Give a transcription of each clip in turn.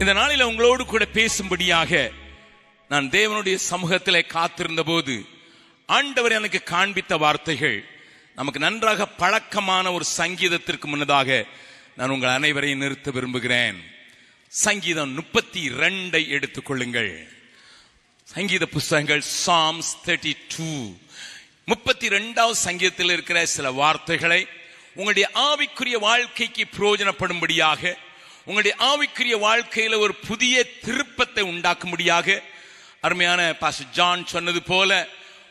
இந்த நாளில் உங்களோடு கூட பேசும்படியாக நான் தேவனுடைய சமூகத்திலே காத்திருந்த போது ஆண்டவர் எனக்கு காண்பித்த வார்த்தைகள் நமக்கு நன்றாக பழக்கமான ஒரு சங்கீதத்திற்கு முன்னதாக நான் உங்கள் அனைவரையும் நிறுத்த விரும்புகிறேன். சங்கீதம் 32 எடுத்துக்கொள்ளுங்கள். சங்கீத புஸ்தகங்கள் Psalms 32 32வது சங்கீதத்தில் இருக்கிற சில வார்த்தைகளை உங்களுடைய ஆவிக்குரிய வாழ்க்கைக்கு பிரயோஜனப்படும்படியாக, உங்களுடைய ஆவிக்குரிய வாழ்க்கையில ஒரு புதிய திருப்பத்தை உண்டாக்கும்படியாக, அருமையான பாஸ்டர் ஜான் சொன்னது போல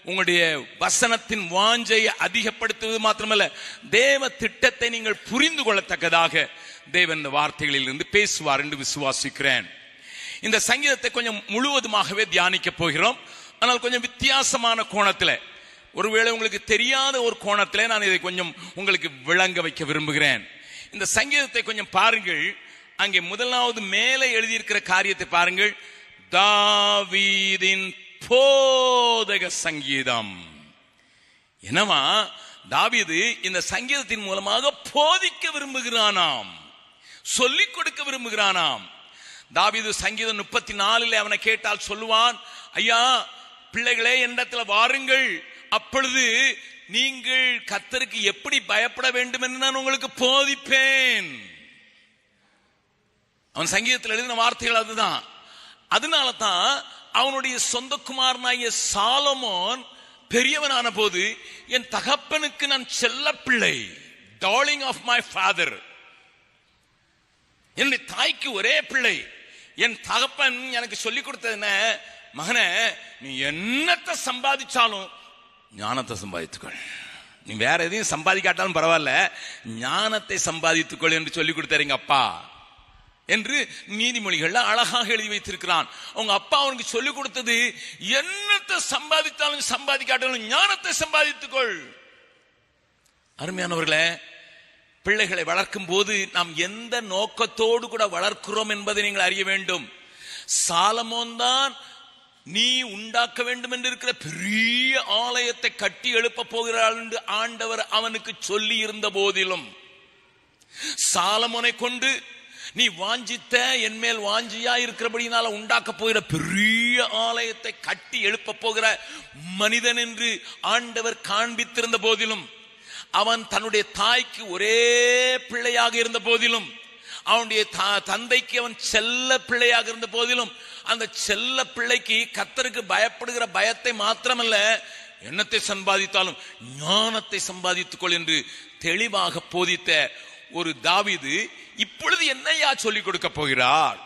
உங்களுடைய வசனத்தின் வாஞ்சையை அதிகப்படுத்துவது மாத்திரமல்ல, தேவ திட்டத்தை நீங்கள் புரிந்து கொள்ளத்தக்கதாக தேவன் இந்த வார்த்தைகளில் இருந்து பேசுவார் என்று விசுவாசிக்கிறேன். இந்த சங்கீதத்தை கொஞ்சம் முழுவதுமாகவே தியானிக்க போகிறோம். ஆனால் கொஞ்சம் வித்தியாசமான கோணத்தில், ஒருவேளை உங்களுக்கு தெரியாத ஒரு கோணத்தில் நான் இதை கொஞ்சம் உங்களுக்கு விளங்க வைக்க விரும்புகிறேன். இந்த சங்கீதத்தை கொஞ்சம் பாருங்கள். அங்கே முதலாவது மேலே எழுதியிருக்கிற காரியத்தை பாருங்கள். தாவீதின் போதக சங்கீதம். என்னவா, தாவீது இந்த சங்கீதத்தின் மூலமாக போதிக்க விரும்புகிறானாம், சொல்லிக் கொடுக்க விரும்புகிறானாம். தாவீது சங்கீதம் 34 அவனை கேட்டால் சொல்லுவான், ஐயா பிள்ளைகளே என்னிடத்துல வாருங்கள், அப்பொழுது நீங்கள் கர்த்தருக்கு எப்படி பயப்பட வேண்டும் என்று நான் உங்களுக்கு போதிப்பேன். அவன் சங்கீதத்தில் எழுதின வார்த்தைகள் அதுதான். அதனால தான் அவனுடைய சொந்த குமாரனாகிய சாலமோன் பெரியவனான போது, என் தகப்பனுக்கு நான் செல்ல பிள்ளை, டார்லிங் ஆஃப் மை ஃபாதர், என்னுடைய தாய்க்கு ஒரே பிள்ளை, என் தகப்பன் எனக்கு சொல்லிக் கொடுத்தது என்ன, மகனே நீ என்னத்தை சம்பாதிச்சாலும் ஞானத்தை சம்பாதித்துக்கொள், நீ வேற எதையும் சம்பாதிக்காட்டாலும் பரவாயில்ல, ஞானத்தை சம்பாதித்துக்கொள் என்று சொல்லிக் கொடுத்தாருங்க அப்பா என்று நீதிமொழிகள்ல அழகாக எழுதி வைத்திருக்கிறான். அவங்க அப்பா அவனுக்கு சொல்லிக் கொடுத்தது, என்னத்தை சம்பாதித்தாலும் சம்பாதிக்காட்டாலும் ஞானத்தை சம்பாதித்துக்கொள். அருமையானவர்களே, பிள்ளைகளை வளர்க்கும் போது நாம் எந்த நோக்கத்தோடு கூட வளர்க்கிறோம் என்பதை நீங்கள் அறிய வேண்டும். சாலமோன் தான் நீ உண்டாக்க வேண்டும் என்று இருக்கிற பெரிய ஆலயத்தை கட்டி எழுப்ப போகிறாள் என்று ஆண்டவர் அவனுக்கு சொல்லி இருந்த போதிலும், சாலமோனை கொண்டு நீ வாஞ்சித்த என் மேல் வாஞ்சியா இருக்கிறபடினால உண்டாக்க போகிற பெரிய ஆலயத்தை கட்டி எழுப்ப போகிற மனிதன் என்று ஆண்டவர் காண்பித்திருந்த போதிலும், அவன் தன்னுடைய தாய்க்கு ஒரே பிள்ளையாக இருந்த போதிலும், அவனுடைய தந்தைக்கு அவன் செல்ல பிள்ளையாக இருந்த போதிலும், அந்த செல்ல பிள்ளைக்கு கர்த்தருக்கு பயப்படுகிற பயத்தை மாத்திரமல்ல, என்னத்தை சம்பாதித்தாலும் ஞானத்தை சம்பாதித்துக்கொள் என்று தெளிவாக போதித்த ஒரு தாவீது இப்பொழுது என்னையா சொல்லிக் கொடுக்க போகிறார்?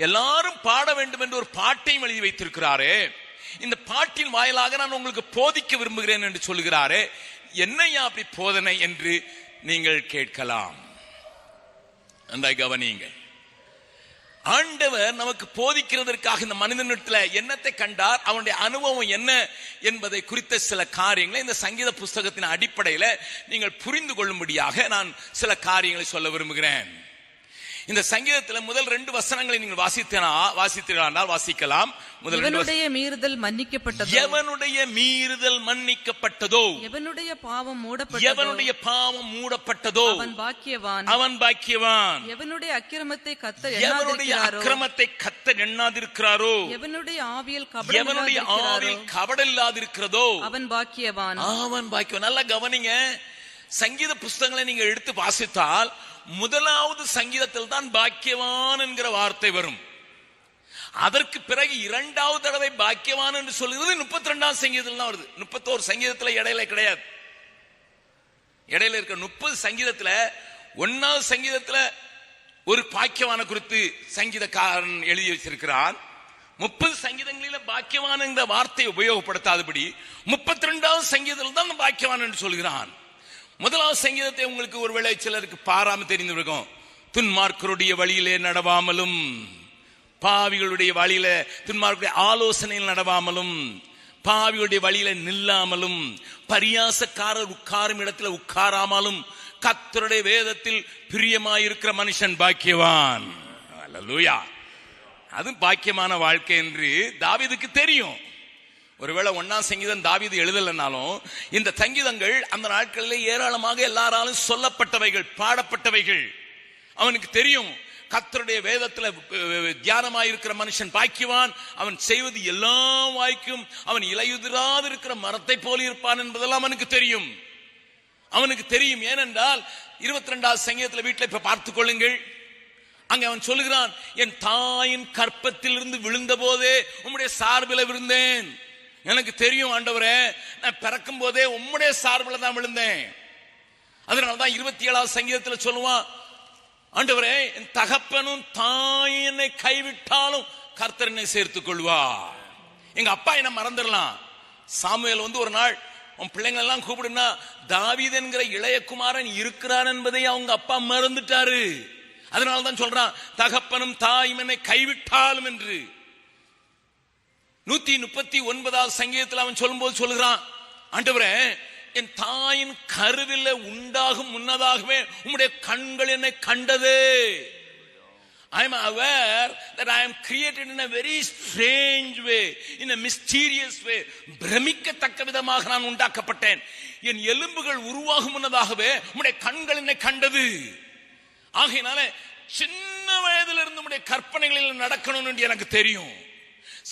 எல்லாரும் பாட வேண்டும் என்று ஒரு பாட்டையும் எழுதி வைத்திருக்கிறாரே, இந்த பாட்டின் வாயிலாக நான் உங்களுக்கு போதிக்க விரும்புகிறேன் என்று சொல்லுகிறாரே, என்னையா அப்படி போதனை என்று நீங்கள் கேட்கலாம். அந்த கவனியுங்கள். ஆண்டவர் நமக்கு போதிக்கிறதற்காக இந்த மனிதனிடத்தில் என்னத்தை கண்டார், அவனுடைய அனுபவம் என்ன என்பதை குறித்த சில காரியங்களை இந்த சங்கீத புஸ்தகத்தின் அடிப்படையில் நீங்கள் புரிந்து கொள்ளும்படியாக நான் சில காரியங்களை சொல்ல விரும்புகிறேன். இந்த சங்கீதத்தில் முதல் 2 வசனங்களை நீங்கள் வாசித்தீர்களானால் வாசிக்கலாம். முதல் எவனுடைய மீறுதல் மன்னிக்கப்பட்டதோ, எவனுடைய மீறுதல் மன்னிக்கப்பட்டதோ, எவனுடைய பாவம் மூடப்பட்டதோ, எவனுடைய பாவம் மூடப்பட்டதோ அவன் பாக்கியவான், அவன் பாக்கியவான். எவனுடைய அக்கிரமத்தை கர்த்தர் எண்ணாதிருக்கிறாரோ, எவனுடைய ஆவியில் கபடில்லாதிருக்கிறதோ அவன் பாக்கியவான், அவன் பாக்கியவான். நல்லா கவனிங்க. சங்கீத புஸ்தகங்களை நீங்க எடுத்து வாசித்தால் முதலாவது சங்கீதத்தில் தான் பாக்கியவான் என்கிற வார்த்தை வரும். அதற்கு பிறகு 2வது தடவை பாக்கியவான் என்று சொல்லுகிறது 32ஆம் சங்கீதத்தில் தான் வருது. 31 சங்கீதத்தில் இடையில கிடையாது. இடையில இருக்க 30 சங்கீதத்தில் 1வது சங்கீதத்தில் ஒரு பாக்கியவான குறித்து சங்கீதக்காரன் எழுதி வச்சிருக்கிறான். 30 சங்கீதங்களில பாக்கியவான் என்ற வார்த்தையை உபயோகப்படுத்தாதபடி 32வது சங்கீதத்தில் தான் பாக்கியவான் என்று சொல்கிறான். முதலாவது சங்கீதத்தை உங்களுக்கு ஒருவேளை சிலருக்கு பாராம தெரிந்திருக்கும். துன்மார்க்கருடைய வழியிலே நடவாமலும், பாவிகளுடைய வழியில துன்மார்க்கருடைய ஆலோசனையில் நடவாமலும், பாவிகளுடைய வழியில நில்லாமலும், பரியாசக்காரர் உட்காரும் இடத்துல உட்காராமலும் கர்த்தருடைய வேதத்தில் பிரியமாயிருக்கிற மனுஷன் பாக்கியவான். அல்லேலூயா. அது பாக்கியமான வாழ்க்கை என்று தாவீதுக்கு தெரியும். ஒருவேளை 1ஆம் சங்கீதம் தாவீது எழுதலைனாலும் இந்த சங்கீதங்கள் அந்த நாட்களில் ஏராளமாக எல்லாராலும் சொல்லப்பட்டவைகள், பாடப்பட்டவைகள். அவனுக்கு தெரியும் கர்த்தருடைய வேதத்துல தியானமாயிருக்கிற மனுஷன் பாக்கியவான், அவன் செய்வது எல்லாம் வாய்க்கும், அவன் இலையுதிராது இருக்கிற மரத்தை போல இருப்பான் என்பதெல்லாம் அவனுக்கு தெரியும். அவனுக்கு தெரியும். ஏனென்றால் 22வது சங்கீதத்தில் வீட்டில் இப்ப பார்த்துக் கொள்ளுங்கள். அங்க அவன் சொல்லுகிறான், என் தாயின் கற்பத்தில் இருந்து விழுந்த போதே உம்முடைய சார்பில் விழுந்தேன். எனக்கு தெரியும் ஆண்டவரே, நான் பிறக்கும் போதே உம்முடைய சார்பில் தான் விழுந்தேன். அதனாலதான் 27வது சங்கீதத்தில் சொல்லுவான், ஆண்டவரே என் தகப்பனும் தாயினை கைவிட்டாலும் கர்த்தர் என்னை சேர்த்துக் கொள்வார். எங்க அப்பா என்ன மறந்துடலாம். சாமுவேல் ஒரு நாள் உன் பிள்ளைங்க எல்லாம் கூப்பிடுனா தாவீது என்கிற இளைய குமாரன் இருக்கிறான் என்பதை அவங்க அப்பா மறந்துட்டாரு. அதனால்தான் சொல்றான், தகப்பனும் தாயும் என்னை கைவிட்டாலும் என்று. 139வது சங்கீதத்தில் அவன் சொல்லும்போது சொல்லுகிறான், ஆண்டவரே என் தாயின் கருவில உண்டாகும் முன்னதாகவே உம்முடைய கண்கள் என்னை கண்டது. I am aware that I am created in a very strange way, in a mysterious way. பிரமிக்கத்தக்க விதமாக நான் உண்டாக்கப்பட்டேன். என் எலும்புகள் உருவாகும் முன்னதாகவே உம்முடைய கண்கள் என்னை கண்டது. ஆகையினால சின்ன வயதிலிருந்து உம்முடைய கற்பனைகளில் நடக்கணும் என்று எனக்கு தெரியும்.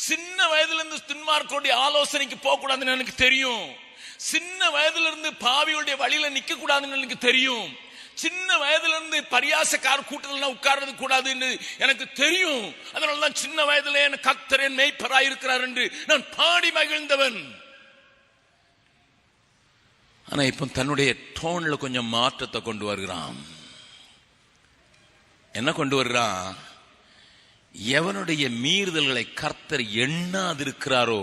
சின்ன வயதிலிருந்து துன்மார்க்கோடைய ஆலோசனைக்கு போக கூடாதுன்னு எனக்கு தெரியும். சின்ன வயதிலிருந்து பாவியுடைய வழியில நிக்க கூடாதுன்னு எனக்கு தெரியும். சின்ன வயதிலிருந்து பரியாசக்கார கூட்டத்தில் உட்கார்றது கூடாது என்று எனக்கு தெரியும். அதனாலதான் சின்ன வயதிலே என் கர்த்தர் என் மேய்ப்பராய் இருக்கிறார் என்று நான் பாடி மகிழ்ந்தவன். ஆனா இப்ப தன்னுடைய டோன்ல கொஞ்சம் மாற்றத்தை கொண்டு வருகிறான். என்ன கொண்டு வருகிறான்? எவனுடைய மீறுதல்களை கர்த்தர் எண்ணாதிருக்கிறாரோ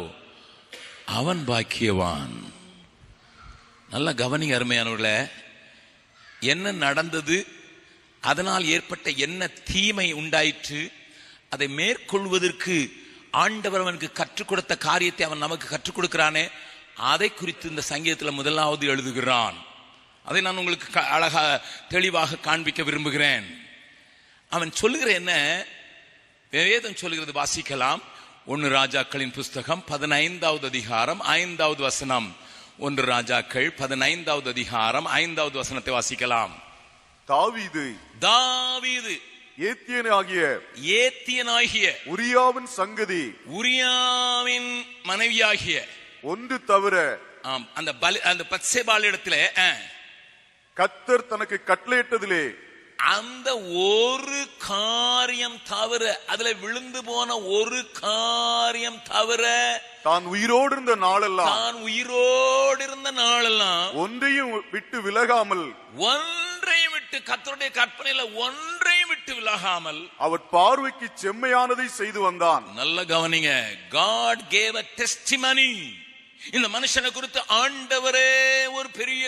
அவன் பாக்கியவான். நல்ல கவனிங்க அருமையானவர்களே. என்ன நடந்தது, அதனால் ஏற்பட்ட என்ன தீமை உண்டாயிற்று, அதை மேற்கொள்வதற்கு ஆண்டவர் அவனுக்கு கற்றுக் கொடுத்த காரியத்தை அவன் நமக்கு கற்றுக் கொடுக்கிறானே, அதை குறித்து இந்த சங்கீதத்தில் முதலாவது எழுதுகிறான். அதை நான் உங்களுக்கு அழகா தெளிவாக காண்பிக்க விரும்புகிறேன். அவன் சொல்லுகிற என்ன வேதம் சொல்லுகிறது, வாசிக்கலாம். 1 ராஜாக்களின் புஸ்தகம் 15வது அதிகாரம் 5வது வசனம். 1 ராஜாக்கள் 15வது அதிகாரம் 5வது வசனத்தை வாசிக்கலாம். தாவீது ஏத்தியனாகிய உரியாவின் சங்கதி, உரியாவின் மனைவியாகிய ஒன்று தவிர, அந்த பத்சேபாள் இடத்துல கர்த்தர் தனக்கு கட்டளையிட்டதிலே அந்த ஒரு காரியம் தவிர, அதுல விழுந்து போன ஒரு காரியம் தவிர, தான் உயிரோடு இருந்த நாளெல்லாம் ஒன்றையும் விட்டு விலகாமல், கர்த்தருடைய கற்பனையில ஒன்றையும் விட்டு விலகாமல் அவர் பார்வைக்கு செம்மையானதை செய்து வந்தான். நல்ல கவனிங்க. God gave a testimony. இந்த மனுஷனை குறித்து ஆண்டவரே ஒரு பெரிய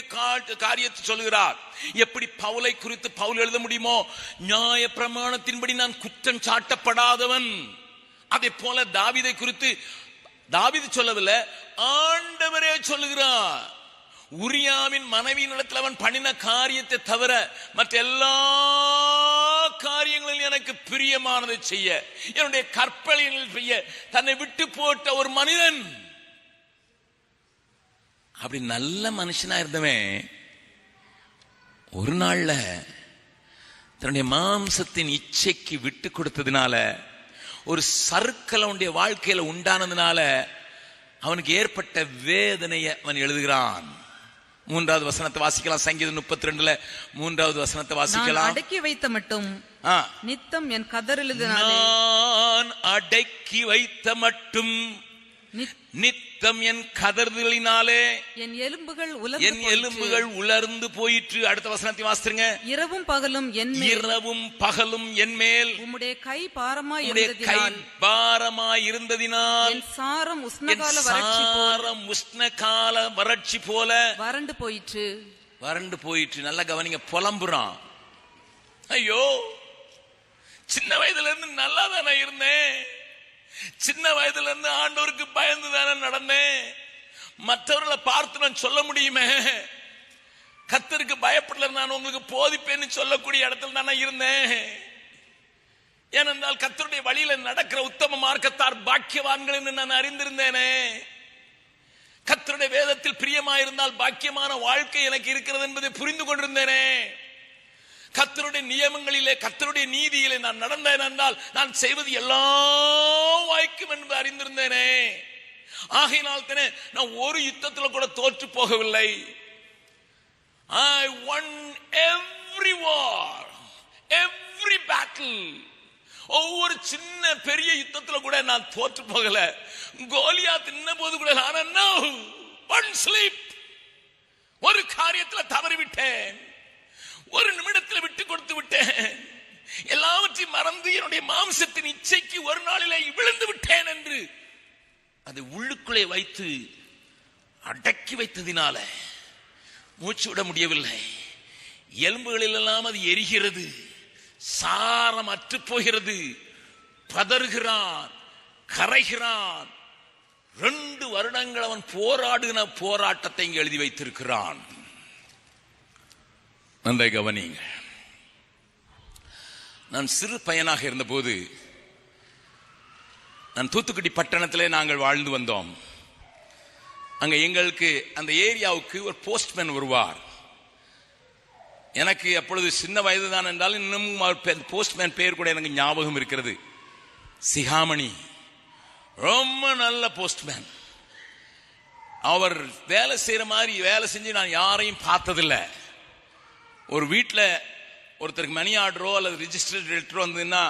காரியத்தை சொல்கிறார். எப்படி பவுலை குறித்து பவுல் எழுத முடியுமோ, நியாய பிரமாணத்தின்படி நான் குற்றம் சாட்டப்படாதவன், அதே போல தாவீதை குறித்து தாவீது சொல்லவில்லை, ஆண்டவரே சொல்லுகிறார். உரியாவின் மனைவியினிடத்தில் அவன் பண்ணின காரியத்தை தவிர மற்ற எல்லா காரியங்களில் எனக்கு பிரியமானதை செய்ய, என்னுடைய கற்பனைகளில் செய்ய தன்னை விட்டு போட்ட ஒரு மனிதன். அப்படி நல்ல மனுஷனா இருந்தவன் ஒரு நாள்ல தன்னுடைய மாம்சத்தின் இச்சைக்கு விட்டு கொடுத்ததுனால, ஒரு சறுக்கல் அவனுடைய வாழ்க்கையில உண்டானதுனால அவனுக்கு ஏற்பட்ட வேதனையை அவன் எழுதுகிறான். 3வது வசனத்தை வாசிக்கலாம். சங்கீதம் 32ல 3வது வசனத்தை வாசிக்கலாம். அடக்கி வைத்த மட்டும் நித்தம் என் கதறலினாலே, நான் அடக்கி வைத்த மட்டும் நித்தம் என் கதறுதலினாலே என் எலும்புகள் உலர்ந்து போயிற்று. அடுத்த வசனத்தை வாசிங்க. இரவும் பகலும் என் மேல் உம்முடைய கை பாரமாய் இருந்ததினால் என் சாரம் உஷ்ணகால வறட்சி போல வறண்டு போயிற்று. நல்ல கவனிங்க. புலம்புறான். ஐயோ, சின்ன வயதுல இருந்து நல்லா தானே இருந்தேன், சின்ன வயதுல இருந்து ஆண்டவருக்கு பயந்து தானே நடந்தேன், மற்றவர்களை பார்த்து நான் சொல்ல முடியுமே, கர்த்தருக்கு பயப்படல, நான் உங்களுக்கு போதிப்பேன்னு சொல்லக்கூடிய இடத்துல தானே இருந்தேன். ஏனென்றால் கர்த்தருடைய வழியில நடக்கிற உத்தம மார்க்கத்தார் பாக்கியவான்கள் என்று நான் அறிந்திருந்தேனே. கர்த்தருடைய வேதத்தில் பிரியமாயிருந்தால் பாக்கியமான வாழ்க்கை எனக்கு இருக்கிறது என்பதை புரிந்து கொண்டிருந்தேனே. கர்த்தருடைய நியமங்களிலே கர்த்தருடைய நீதியிலே நான் நடந்தேன் என்றால் நான் செய்வது எல்லாம் வாய்க்கும் என்று அறிந்திருந்தேனே. ஆகையினால் தானே நான் ஒரு யுத்தத்தில் கூட தோற்று போகவில்லை. I won every war, every battle. ஒவ்வொரு சின்ன பெரிய யுத்தத்துல கூட நான் தோற்று போகல. கோலியாத் நின்ன போது கூட நான் one sleep, ஒரு காரியத்தில் தவறிவிட்டேன், ஒரு நிமிடத்தில் விட்டு கொடுத்து விட்டேன், எல்லாவற்றையும் மறந்து என்னுடைய மாம்சத்தின் இச்சைக்கு ஒரு நாளிலே விழுந்து விட்டேன் என்று அதை உள்ளுக்குள்ளே வைத்து அடக்கி வைத்ததினால மூச்சு விட முடியவில்லை. எலும்புகளில் எல்லாம் அது எரிகிறது, சாரம் அற்று போகிறது, பதறுகிறான், கரைகிறான். 2 வருடங்கள் அவன் போராடுகிற போராட்டத்தை இங்கு எழுதி வைத்திருக்கிறான். நன்றை கவனிங்க. நான் சிறு பையனாக இருந்தபோது நான் தூத்துக்குடி பட்டணத்திலே நாங்கள் வாழ்ந்து வந்தோம். அங்க எங்களுக்கு அந்த ஏரியாவுக்கு ஒரு போஸ்ட்மேன் வருவார். எனக்கு அப்பொழுது சின்ன வயது தான் என்றால் இன்னும் போஸ்ட்மேன் பேர் கூட எனக்கு ஞாபகம் இருக்கிறது. சிகாமணி, ரொம்ப நல்ல போஸ்ட்மேன். அவர் வேலை செய்யற மாதிரி வேலை செஞ்சு நான் யாரையும் பார்த்ததில்லை. ஒரு வீட்டில் ஒருத்தருக்கு மணி ஆர்டரோ அல்லது ரிஜிஸ்டர்ட் லெட்டரோ வந்ததுன்னா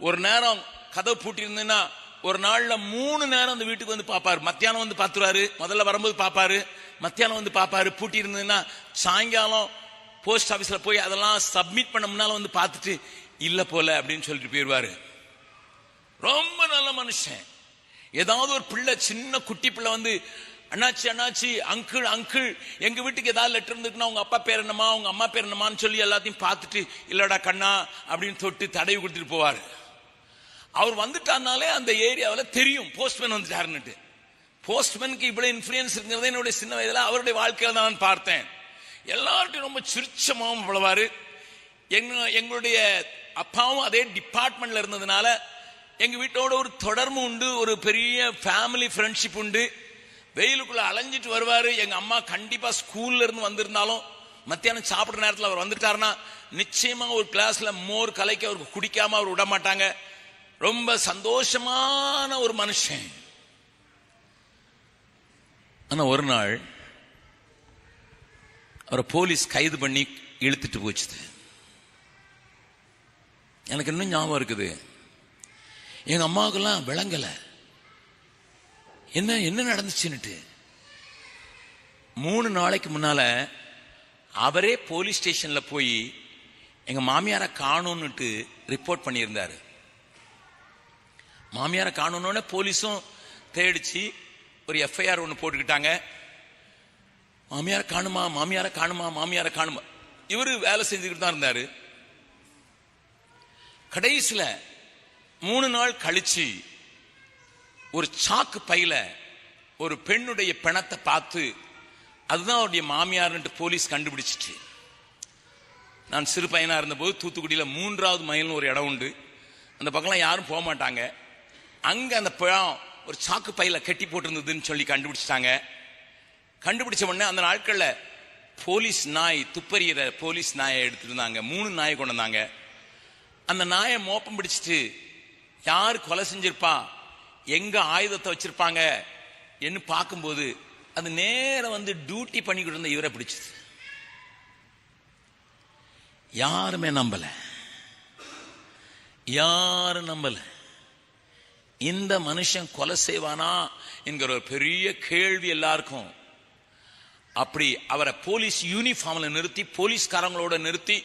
ஒரு நேரம் கதவு பூட்டி இருந்ததுன்னா ஒரு நாள்ல 3 நேரம் அந்த வீட்டுக்கு வந்து பார்ப்பாரு. மத்தியானம் வந்து பார்த்துருவாரு, முதல்ல வரும்போது பார்ப்பாரு, மத்தியானம் வந்து பார்ப்பாரு. பூட்டி இருந்ததுன்னா சாயங்காலம் போஸ்ட் ஆபீஸ்ல போய் அதெல்லாம் சப்மிட் பண்ண முன்னால வந்து பார்த்துட்டு இல்ல போல அப்படின்னு சொல்லிட்டு போயிடுவாரு. ரொம்ப நல்ல மனுஷன். ஏதாவது ஒரு பிள்ளை, சின்ன குட்டி பிள்ளை வந்து அண்ணாச்சி அண்ணாச்சி அங்கிள் அங்கிள் எங்க வீட்டுக்கு ஏதாவது லெட்டர் இருந்துக்குன்னா உங்க அப்பா பேர் என்னமா உங்க அம்மா பேர் என்னமான்னு சொல்லி எல்லாத்தையும் பார்த்துட்டு இல்லடா கண்ணா அப்படின்னு தொட்டு தடவி கொடுத்துட்டு போவாரு. அவர் வந்துட்டாருனாலே அந்த ஏரியாவில் தெரியும் போஸ்ட்மேன் வந்துட்டாருன்னுட்டு. போஸ்ட்மேனுக்கு இவ்வளவு இன்ஃபுளுன்ஸ் இருக்கிறத என்னுடைய சின்ன வயதில் அவருடைய வாழ்க்கையில தான் நான் பார்த்தேன். எல்லார்ட்டையும் ரொம்ப சுருச்சமாகவும் பழவாரு. எங்களுடைய அப்பாவும் அதே டிபார்ட்மெண்ட்ல இருந்ததுனால எங்க வீட்டோட ஒரு தொடர்பு உண்டு, ஒரு பெரிய ஃபேமிலி ஃப்ரெண்ட்ஷிப் உண்டு. வெயிலுக்குள்ள அலைஞ்சிட்டு வருவாரு. எங்க அம்மா கண்டிப்பா ஸ்கூல்ல இருந்து வந்திருந்தாலும் மத்தியானம் சாப்பிடுற நேரத்தில் அவர் வந்துட்டாருன்னா நிச்சயமா ஒரு கிளாஸ்ல மோர் கலைக்க அவருக்கு குடிக்காம அவர் விட மாட்டாங்க. ரொம்ப சந்தோஷமான ஒரு மனுஷன். ஆனா ஒரு நாள் அவரை போலீஸ் கைது பண்ணி இழுத்துட்டு போச்சுது. எனக்கு இன்னும் ஞாபகம் இருக்குது. எங்க அம்மாவுக்கெல்லாம் விளங்கல என்ன என்ன நடந்துச்சுன்னுட்டு. 3 நாளைக்கு முன்னால அவரே போலீஸ் ஸ்டேஷன்ல போய் எங்க மாமியாரை காணோன்னுட்டு ரிப்போர்ட் பண்ணியிருந்தாரு. மாமியாரை காணோன்னு போலீஸும் தேடிச்சு ஒரு எஃப்ஐஆர் ஒன்று போட்டுக்கிட்டாங்க. மாமியாரை காணுமா மாமியாரை காணுமா மாமியாரை காணுமா. இவரு வேலை செஞ்சுக்கிட்டு தான் இருந்தாரு. கடைசியில 3 நாள் கழிச்சு ஒரு சாக்கு பையில ஒரு பெண்ணுடைய பிணத்தை பார்த்து அதுதான் அவருடைய மாமியார்ன்ட்டு போலீஸ் கண்டுபிடிச்சிச்சு. நான் சிறு பையனா இருந்தபோது தூத்துக்குடியில 3வது மைல்னு ஒரு இடம் உண்டு. அந்த பக்கம்லாம் யாரும் போக மாட்டாங்க. அங்க அந்த பிணம் ஒரு சாக்கு பையில கட்டி போட்டிருந்ததுன்னு சொல்லி கண்டுபிடிச்சிட்டாங்க. கண்டுபிடிச்ச உடனே அந்த நாட்கள்ல போலீஸ் நாய், துப்பறிகிற போலீஸ் நாயை எடுத்துருந்தாங்க. 3 நாயை கொண்டு வந்தாங்க. அந்த நாயை மோப்பம் பிடிச்சிட்டு யாரு கொலை செஞ்சிருப்பா, எங்க ஆயுதத்தை வச்சிருப்பாங்க என்று பார்க்கும்போது அது நேரம் வந்து டியூட்டி பண்ணிக்கிட்டு இருந்த இவரை பிடிச்சது. யாருமே நம்பல, யாரும் நம்பல. இந்த மனுஷன் கொலை செய்வானா என்கிற ஒரு பெரிய கேள்வி எல்லாருக்கும். அப்படி அவரை போலீஸ் யூனிஃபார்ம்ல நிறுத்தி போலீஸ்காரங்களோட நிறுத்தி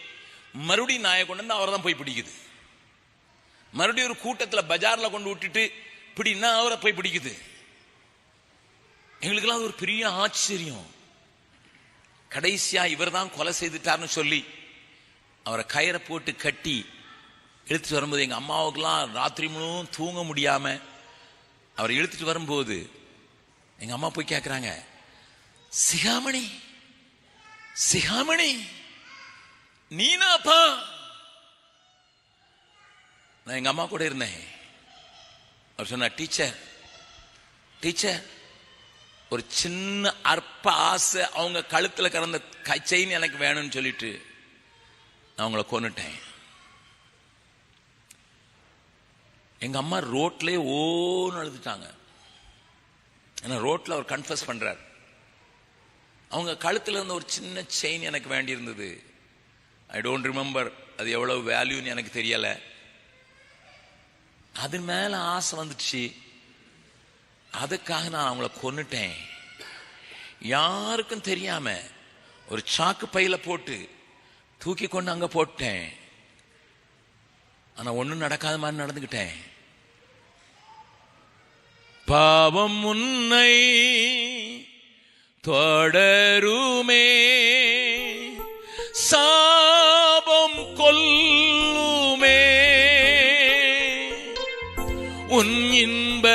மறுபடியும் நாயை கொண்டு வந்து அவரை தான் போய் பிடிக்குது. மறுபடியும் ஒரு கூட்டத்தில் பஜார்ல கொண்டு விட்டுட்டு பிடினா அவரை போய் பிடிக்குது. எங்களுக்கெல்லாம் ஒரு பெரிய ஆச்சரியம். கடைசியா இவர் தான் கொலை செய்துட்டார்னு சொல்லி அவரை கயிறை போட்டு கட்டி இழுத்துட்டு வரும்போது எங்க அம்மாவுக்கெல்லாம் ராத்திரி முழுவதும் தூங்க முடியாம அவரை இழுத்துட்டு வரும்போது எங்க அம்மா போய் கேட்கிறாங்க, சிகாமணி சிகாமணி நீனாப்பா? நான் எங்க அம்மா கூட இருந்தேன். அவர் சொன்ன, டீச்சர் டீச்சர் ஒரு சின்ன அற்ப ஆசை அவங்க கழுத்துல கறந்த செயின் எனக்கு வேணும்னு சொல்லிட்டு நான் உங்களை கொன்னுட்டேன். எங்க அம்மா ரோட்லயே ஓன்னு அழுதுட்டாங்க. ஏன்னா ரோட்ல அவர் கன்ஃபஸ் பண்றார். அவங்க கழுத்துல இருந்த ஒரு சின்ன செயின் எனக்கு வேண்டி இருந்தது. ஐ டோன்ட் ரிமெம்பர் அது எவ்வளவு வேல்யூன்னு எனக்கு தெரியல. அது மேல ஆசை வந்துச்சு. அதுக்காக நான் அவங்கள கொன்னுட்டேன். யாருக்கும் தெரியாம ஒரு சாக்கு பையில போட்டு தூக்கி கொண்டு அங்க போட்டேன். ஆனா ஒண்ணும் நடக்காத மாதிரி நடந்துகிட்டேன். பாவம் உன்னை தொடருமே, சாபம் கொல்லுமே, உன் இன்ப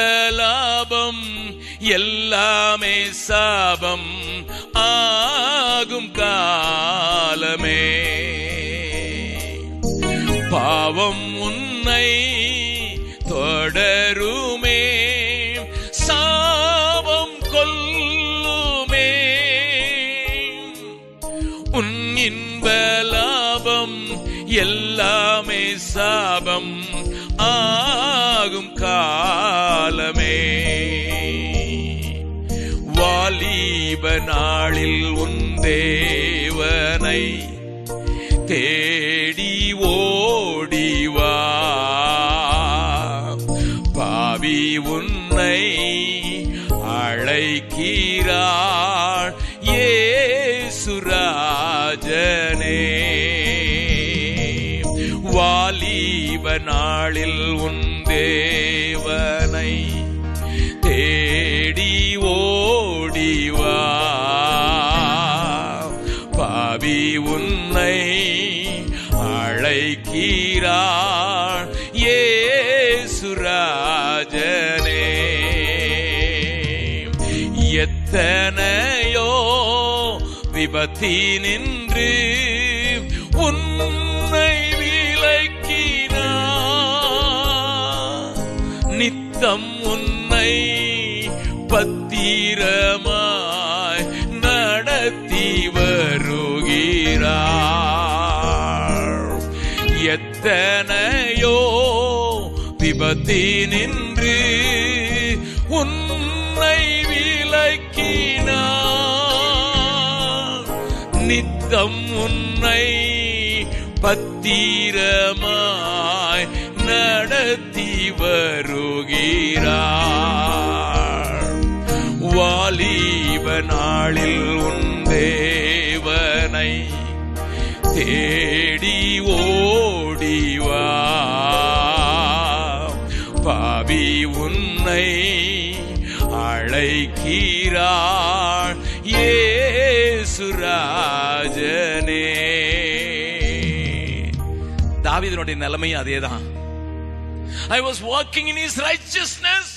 லாபம் எல்லாமே சாபம் ஆகும் காலமே. பாவம் உன்னை தொடருமே, சாபம் கொல்லுமே, உன் இன்ப லாபம் எல்லாமே சாபம் ஆகும் காலமே. வாலிப நாளில் உன் தேவனை தேடி ஓடிவா, பாவி உன்னை அழைக்கிறார் இயேசுராஜனே. வாலிப நாளில் உன் தேவனை தேடி ஓடிவா, பாவி உன்னை அழைக்கிறார் இயேசுராஜனே. எத்தனையோ விபத்தினின்று உன்னை விலக்கினார், நித்தம் உன்னை பத்திரமாய் நடத்தி வருகிறார். எத்தனையோ விபத்தினின்று உன்னை விலக்கினார், நித்தம் உன்னை பத்திரமாய் நடத்தி வருகிறார். வாலிப நாளில் உன் தேவனை தேடி ஓடிவா, பாவி உன்னை அழைக்கிறார் இயேசுராஜனே. தாவீதுனுடைய நிலைமையும் அதேதான். I was walking in his righteousness.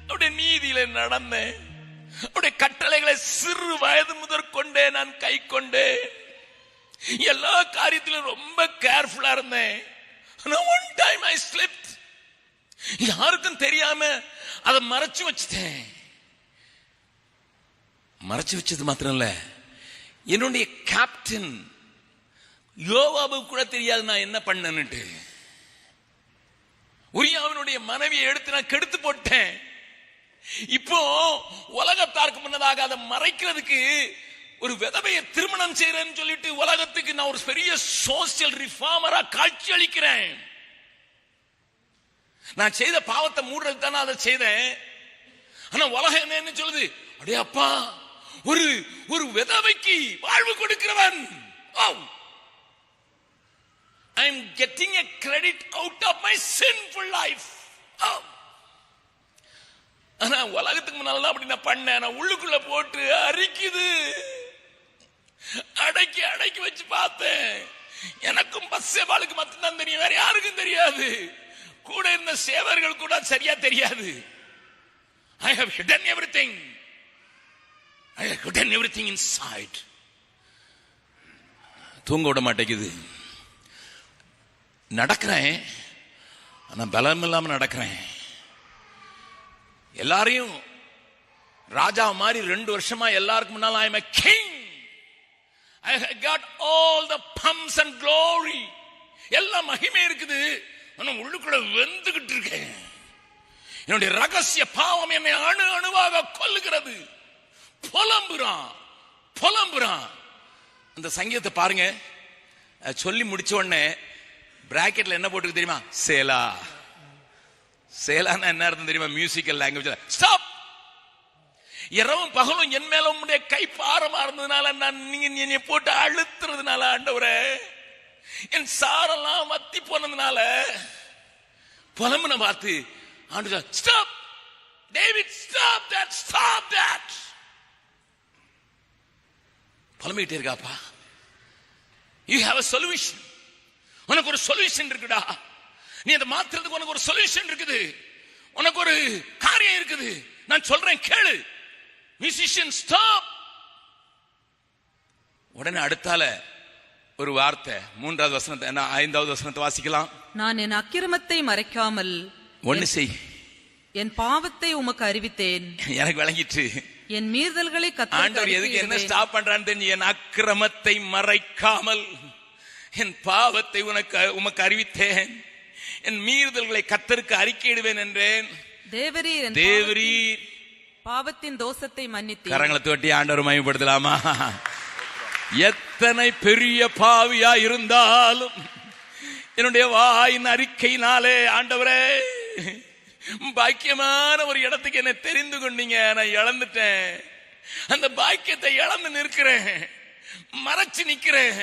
அவருடைய நீதியில நடந்தேன். அவருடைய கட்டளைகளை சிறு வயது முதற்கொண்டே நான் கை கொண்டேன். எல்லா காரியத்திலும் ரொம்ப கேர்ஃபுல்லா இருந்தேன். one time I slipped. யாருக்கும் தெரியாம அதை மறைச்சு வச்சுட்டேன். மறைச்சு வச்சது மாத்திரம் இல்ல, என்னுடைய கேப்டன் யோவாபுக்கு கூட தெரியாது நான் என்ன பண்ணேன்னுட்டு. உரியாவினுடைய மனைவியை எடுத்து நான் கெடுத்து போட்டேன். இப்போ உலகத்தாருக்கு முன்னதாக அதை மறைக்கிறதுக்கு ஒரு விதவையை திருமணம் செய்யறேன்னு சொல்லிட்டு உலகத்துக்கு நான் ஒரு பெரிய சோசியல் ரிஃபார்மரா காட்சி அளிக்கிறேன். நான் செய்த பாவத்தை மூடுறதுக்கு தானே அதை செய்தேன். ஆனா உலகம் என்னன்னு சொல்லுது, அடே அப்பா, ஒரு ஒரு விதவைக்கு வாழ்வு கொடுக்கிறவன். I am getting a credit out of my sinful life. ஆனா உலகத்துக்கு முன்னால அப்படி நான் பண்ணேன். நான் உள்ளுக்குள்ள போட்டு அரிக்குது. அடக்கி அடக்கி வச்சு பார்த்தேன். எனக்கும் பஸ்ஸேபாளுக்கு மட்டும்தான் தெரியும், வேற யாருக்கும் தெரியாது. கூட இருந்த சேவர்கள் கூட சரியா தெரியாது. I have hidden everything. I have hidden everything inside. தூங்க விட மாட்டேங்குது. நடக்கிறேன், ஆனா பலம் இல்லாம நடக்கிறேன். எல்லாரையும் ராஜா மாதிரி 2 வருஷமா எல்லாருக்கும் முன்னால I am a king. I got all the pumps and glory. எல்லா மகிமை இருக்குது. நான் உள்ளுக்குள்ள வெந்துகிட்டு இருக்கேன். என்னுடைய ரகசிய பாவம் என்னை அணு அணுவாக கொல்லுகிறது. புலம்புறான். அந்த சங்கீதத்தை பாருங்க. சொல்லி முடிச்ச உடனே பிராக்கெட்ல என்ன போட்டுருக்கு தெரியுமா? சேலா. சேலான்னா என்ன அர்த்தம் தெரியுமா? மியூசிக்கல் லாங்குவேஜ்ல ஸ்டாப். இரவும் பகலும் என் மேல உங்களுடைய கை பாரமா இருந்ததுனால, நீங்க என்னை போட்டு அழுத்துறதுனால, ஆண்டவரே என் சாரெல்லாம் வத்தி போனதுனால புலம்புன பார்த்து ஆண்டவர் ஸ்டாப் டேவிட், ஸ்டாப் தட். புலம்பிட்டே இருக்காப்பா. You have a solution. உனக்கு ஒரு சொல்யூஷன் இருக்குடா. நீ அதை மாத்துறதுக்கு உனக்கு ஒரு சொல்யூஷன் இருக்குது. உனக்கு ஒரு காரியம் இருக்குது. நான் சொல்றேன் கேளு. Musician stop. உடனே அடுத்தால ஒரு வார்த்தை, 3வது வசனத்தை 5வது வசனத்தை வாசிக்கலாம். நான் என் அக்கிரமத்தை மறைக்காமல் ஒன்னு செய், என் பாவத்தை உமக்கு அறிவித்தேன். எனக்கு விளங்கிட்டு. என் மீறுதல்களை ஆண்டவர் எதுக்கு என்ன ஸ்டாப் பண்றான்னு தெரிஞ்சு, என் அக்கிரமத்தை மறைக்காமல் என் பாவத்தை உமக்கு அறிவித்தேன், என் மீறுதல்களை கர்த்தருக்கு அறிக்கையிடுவேன் என்றேன். தேவரீர் பாவத்தின் தோஷத்தை மன்னித்து. கரங்களை தட்டி ஆண்டவர் மகிமைப்படுத்தலாமா? எத்தனை பெரிய பாவியா இருந்தாலும் என்னுடைய வாயின் அறிக்கையினாலே, ஆண்டவரே பாக்கியமான ஒரு இடத்துக்கு என்னை தெரிந்து கொண்டீங்க, நான் இழந்துட்டேன். அந்த பாக்கியத்தை இழந்து நிற்கிறேன், மறைச்சு நிக்கிறேன்.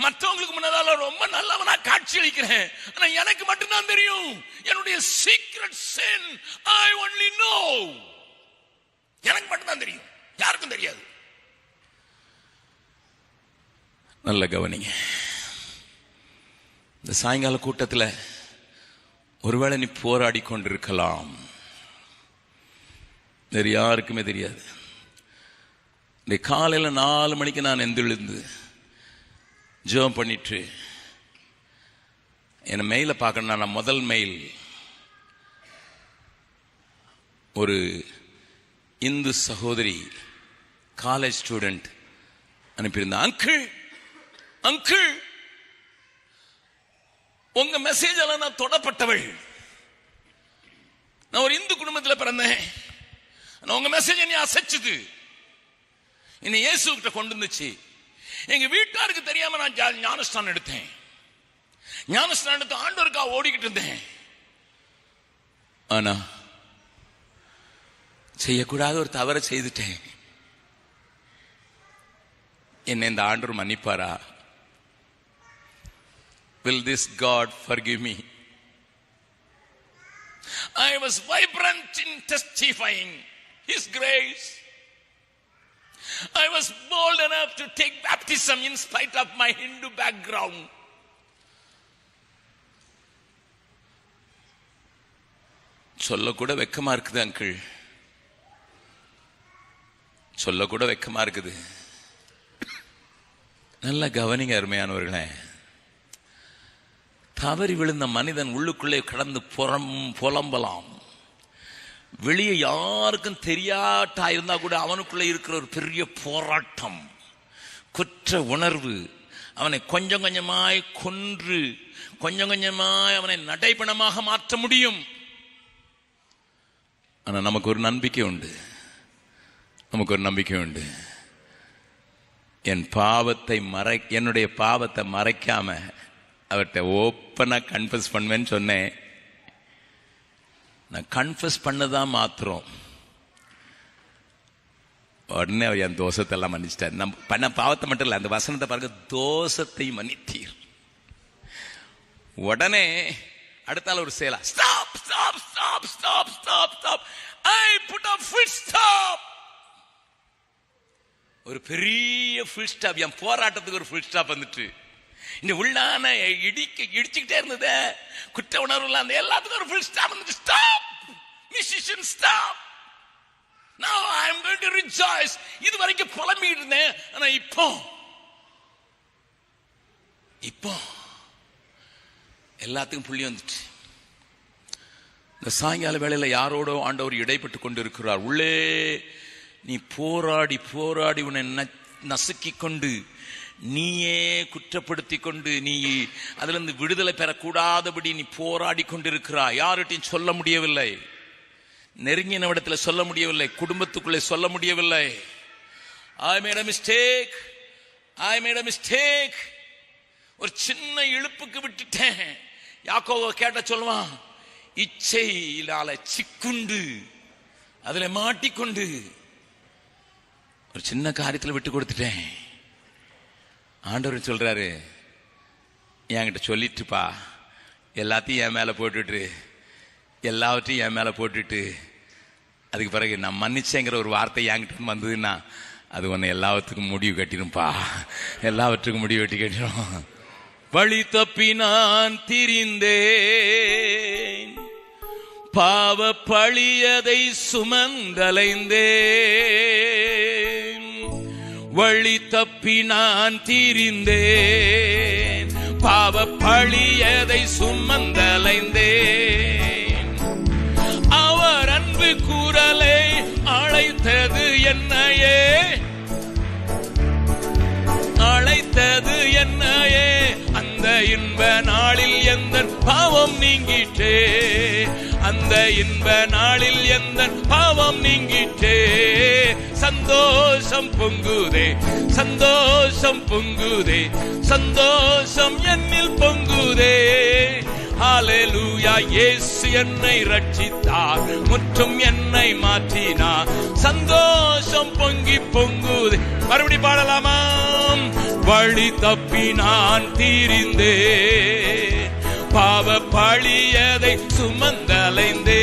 மற்றவங்களுக்கு முன்னதால ரொம்ப நல்லவனா காட்சி அளிக்கிறேன். ஆனா எனக்கு மட்டும்தான் தெரியும் என்னுடைய secret sin. I only know. எனக்கு மட்டும்தான் தெரியும், யாருக்கும் தெரியாது. நல்ல கவனிங்க. இந்த சாயங்கால கூட்டத்தில் ஒருவேளை நீ போராடி கொண்டிருக்கலாம், வேறு யாருக்குமே தெரியாது. இந்த காலையில் 4 மணிக்கு நான் எந்திருந்து ஜெபம் பண்ணிட்டு என்னை மெயிலை பார்க்கணும். நான் முதல் மெயில் ஒரு இந்து சகோதரி, காலேஜ் ஸ்டூடெண்ட் அனுப்பியிருந்தேன். அங்கிள் உங்க மெசேஜால நான் தொடப்பட்டவள். நான் ஒரு இந்து குடும்பத்தில் பிறந்தேன். உங்க மெசேஜ் என்னை அசைச்சுது, என்னை இயேசு கிட்ட கொண்டு வந்துச்சு. எங்க வீட்டாருக்கு தெரியாம நான் ஞானஸ்தானம் எடுத்தேன். ஞானஸ்தானம் எடுத்து ஆண்டவருக்கா ஓடிக்கிட்டு இருந்தேன். ஆனா செய்யக்கூடாத ஒரு தவறை செய்துட்டேன். என்னை இந்த ஆண்டவர் மன்னிப்பாரா? Will this God forgive me? I was vibrant in testifying His grace. I was bold enough to take baptism in spite of my Hindu background. சொல்ல கூட வெக்கமா இருக்குது அங்கிள், சொல்ல கூட வெக்கமா இருக்குது. நல்ல கவனிங்க அருமையானவர்களே. தவறி விழுந்த மனிதன் உள்ளுக்குள்ளே கடந்து புலம்பலாம். வெளியே யாருக்கும் தெரியாட்டா இருந்தா கூட அவனுக்குள்ளே இருக்கிற ஒரு பெரிய போராட்டம், குற்ற உணர்வு அவனை கொஞ்சம் கொஞ்சமாய் கொன்று கொஞ்சம் கொஞ்சமாய் அவனை நடைபணமாக மாற்ற முடியும். ஆனா நமக்கு ஒரு நம்பிக்கை உண்டு, என்னுடைய பாவத்தை மறைக்காம அவர்கிட்ட ஓப்பனா கன்ஃபஸ் பண்ணுவேன்னு சொன்னேன். நான் கன்ஃபஸ் பண்ணதான் மாத்திரம் உடனே அவர் என் தோஷத்தை எல்லாம் மன்னிச்சிட்டார். நம்ம பண்ண பாவத்தை மட்டும் இல்லை, அந்த வசனத்தை பாருங்க, தோஷத்தை மன்னித்தீர். உடனே அடுத்தால ஒரு சேலா, stop stop stop stop stop stop, I put a full stop. ஒரு பெரிய ஃபுல் ஸ்டாப், என் போராட்டத்துக்கு ஒரு ஃபுல் ஸ்டாப் வந்துட்டு. இந்த உள்ளான இடிச்சுக்கிட்டே இருந்தது குற்ற உணர்வு, அந்த எல்லாத்துக்கும் ஒரு ஃபுல் ஸ்டாப் வந்துட்டு. Stop musician, stop. Now I am going to rejoice. இது வரைக்கும் புலம்பிட்டு இருந்தேன், ஆனா இப்போ எல்லாத்துக்கும் புள்ளி வந்துச்சு. இந்த சாயங்கால வேளையில யாரோட ஆண்டவர் இடைப்பட்டு கொண்டிருக்கிறார். உள்ளே நீ போராடி உன்னை நசுக்கி கொண்டு நீயே குற்றப்படுத்தி கொண்டு நீ அதிலிருந்து விடுதலை பெறக்கூடாதபடி நீ போராடி கொண்டிருக்கிறாய். யார்கிட்டையும் சொல்ல முடியவில்லை, நெருங்கினவிடத்தில் சொல்ல முடியவில்லை, குடும்பத்துக்குள்ளே சொல்ல முடியவில்லை. I made a mistake. ஒரு சின்ன இழுப்புக்கு விட்டுட்டேன். யாக்கோபு கேட்ட சொல்லுவான், இச்சையிலால சிக்குண்டு அதுல மாட்டிக்கொண்டு ஒரு சின்ன காரியத்தில் விட்டு கொடுத்துட்டேன். ஆண்டவர் சொல்றாரு, என்கிட்ட சொல்லிட்டுப்பா, எல்லாத்தையும் என் மேல போட்டுட்டு எல்லாவற்றையும் என் மேல போட்டுட்டு அதுக்கு பிறகு நான் மன்னிச்சேங்கிற ஒரு வார்த்தை என்கிட்ட வந்ததுன்னா அது உன்னை எல்லாத்துக்கும் முடிவு கட்டிடும்பா, எல்லாவற்றுக்கும் முடிவு கட்டிடும். வழி தப்பி நான் திரிந்தேன், பாவ பழியதை சுமந்தலைந்தேன். வழி தப்பி நான் திரிந்தேன், பாவ பழியதை சுமந்தலைந்தேன். அவர் அன்பு குரலை அழைத்தது என்னையே, அழைத்தது என்னையே. அந்த இன்ப நாளில் எந்த பாவம் நீங்கிட்டே, அந்த இன்ப நாளில் எந்த பாவம் நீங்கிட்டே. சந்தோஷம் பொங்குதே, சந்தோஷம் பொங்குதே, சந்தோஷம் என்னில் பொங்குதே. ஹல்லேலூயா, இயேசு என்னை ரட்சித்தார், முற்றும் என்னை மாற்றினார். சந்தோஷம் பொங்கி பொங்குதே. மறுபடி பாடலாமா? வழி தப்பி நான் திரிந்தேன், பாவ பழியதை சுமந்தலைந்தேன்.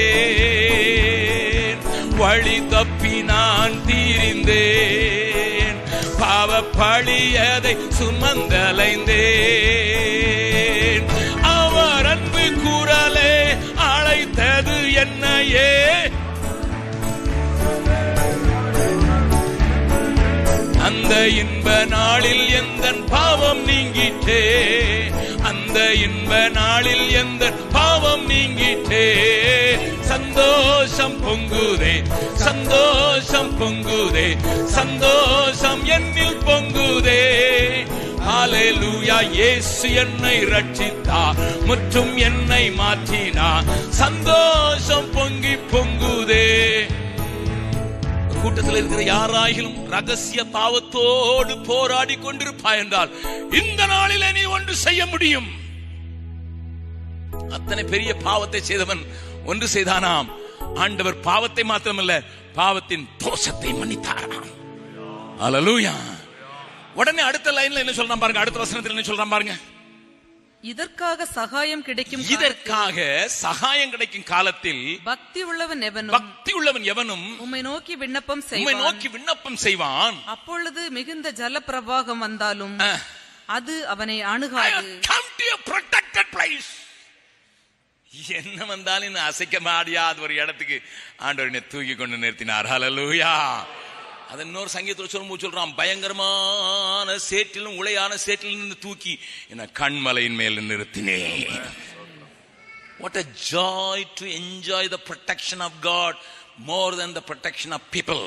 வழி தப்பி நான் திரிந்தேன், பாவ பழியதை சுமந்தலைந்தேன். அவர் அன்பு குரலே அழைத்தது என்னையே, அந்த இன்ப நாளில் எந்த பாவம் நீங்கிட்டே, அந்த இன்ப நாளில் எந்த பாவம் நீங்கிட்டே. சந்தோஷம் பொங்குதே, சந்தோஷம் பொங்குதே, சந்தோஷம் என்னில் பொங்குதே. ஹல்லேலூயா, இயேசு என்னை ரட்சித்தார், முற்றும் என்னை மாற்றினார். சந்தோஷம் பொங்கி பொங்குதே. கூட்டத்தில் இருக்கிற யாராயிலும் ரகசிய பாவத்தோடு போராடி கொண்டிருப்பாய் என்றால் இந்த நாளிலே நீ ஒன்று செய்ய முடியும். அத்தனை பெரிய பாவத்தை செய்தவன் ஒன்று செய்தானாம். ஆண்டவர் பாவத்தை மாத்திரமல்ல, பாவத்தின் தோஷத்தை மன்னித்தாராம். ஹல்லேலூயா. உடனே அடுத்த லைன்ல என்ன சொல்றான் பாருங்க, அடுத்த வசனத்தில் என்ன சொல்றான் பாருங்க. இதற்காக சகாயம் கிடைக்கும், இதற்காக சகாயம் கிடைக்கும் காலத்தில் பக்தி உள்ளவன் எவனும் உம்மை நோக்கி விண்ணப்பம் செய்வான். அப்பொழுது மிகுந்த ஜல பிரவாகம் வந்தாலும் அது அவனை அணுகாது. என்ன வந்தாலும் அசைக்க முடியாத ஒரு இடத்துக்கு ஆண்டவர் தூக்கி கொண்டு நிறுத்தினார். ஹல்லேலூயா. அது இன்னொரு சங்கீதத்தில் சொல்றான், பயங்கரமான சேற்றிலும் உளையான சேற்றிலிருந்து தூக்கி என்ன கண்மலையின் மேல் நிறுத்தினேன். What a joy to enjoy the protection of God more than the protection of people.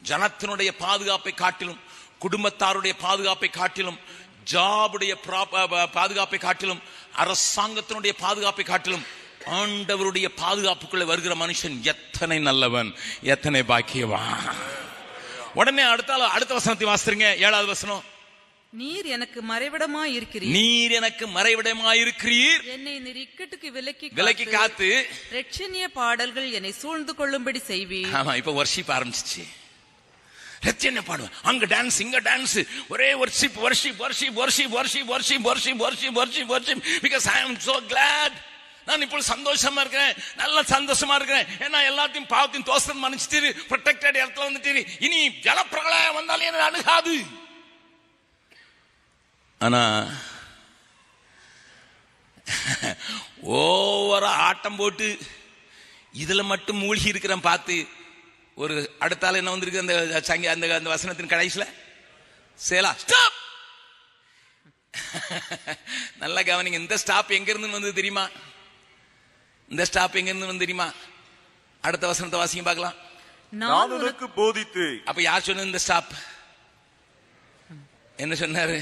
ஜனத்தினுடைய பாதுகாப்பை காட்டிலும், குடும்பத்தாருடைய பாதுகாப்பை காட்டிலும், ஜாபுடைய பாதுகாப்பை காட்டிலும், அரசாங்கத்தினுடைய பாதுகாப்பை காட்டிலும் ஆண்டவருடைய பாதுகாப்புக்குள்ள வருகிற மனுஷன் எத்தனை நல்லவன், எத்தனை பாக்கியவான். உடனே அடுத்த வசனத்தை வாசிங்க, 7வது வசனம். நீர் எனக்கு மறைவிடமாயிருக்கிறீர், நீர் எனக்கு மறைவிடமாயிருக்கிறீர். என்னை நீர் இக்கட்டுக்கு விலக்கி காத்து இரட்சணிய பாடல்கள் என்னை சூழ்ந்து கொள்ளும்படி செய்வீர். ஆமா, இப்ப வர்ஷிப் ஆரம்பிச்சிச்சு. ரட்சணிய பாடுவேன், அங்க டான்ஸ் இங்க டான்ஸ், ஒரே worship worship worship worship worship worship worship worship worship worship. because I am so glad. நான் இப்போ சந்தோஷமா இருக்கிறேன், நல்ல சந்தோஷமா இருக்கிறேன். ஏன்னா எல்லாத்தையும் பாவத்தின் தோஷத்தை மன்னிச்சிட்டு ப்ரொடெக்டட் இடத்துல வந்துட்டு இனி ஜலப்பிரளயம் வந்தாலும் என்ன அணுகாது. ஆனா ஓவரா ஆட்டம் போட்டு இதுல மட்டும் மூழ்கி இருக்கிறேன் பார்த்து ஒரு அடுத்தால என்ன வந்திருக்கு அந்த வசனத்தின் கடைசியில சேலா ஸ்டாப். நல்லா கவனிங்க, இந்த ஸ்டாப் எங்க இருந்து வந்து தெரியுமா? இந்த ஸ்டாப் எங்க இருந்து வந்து தெரியுமா? அடுத்த வசனத்தை வாசிங்க பார்க்கலாம். நான் உனக்கு போதித்து. அப்ப யார் சொன்னது இந்த ஸ்டாப்? என்ன சொன்னாரு?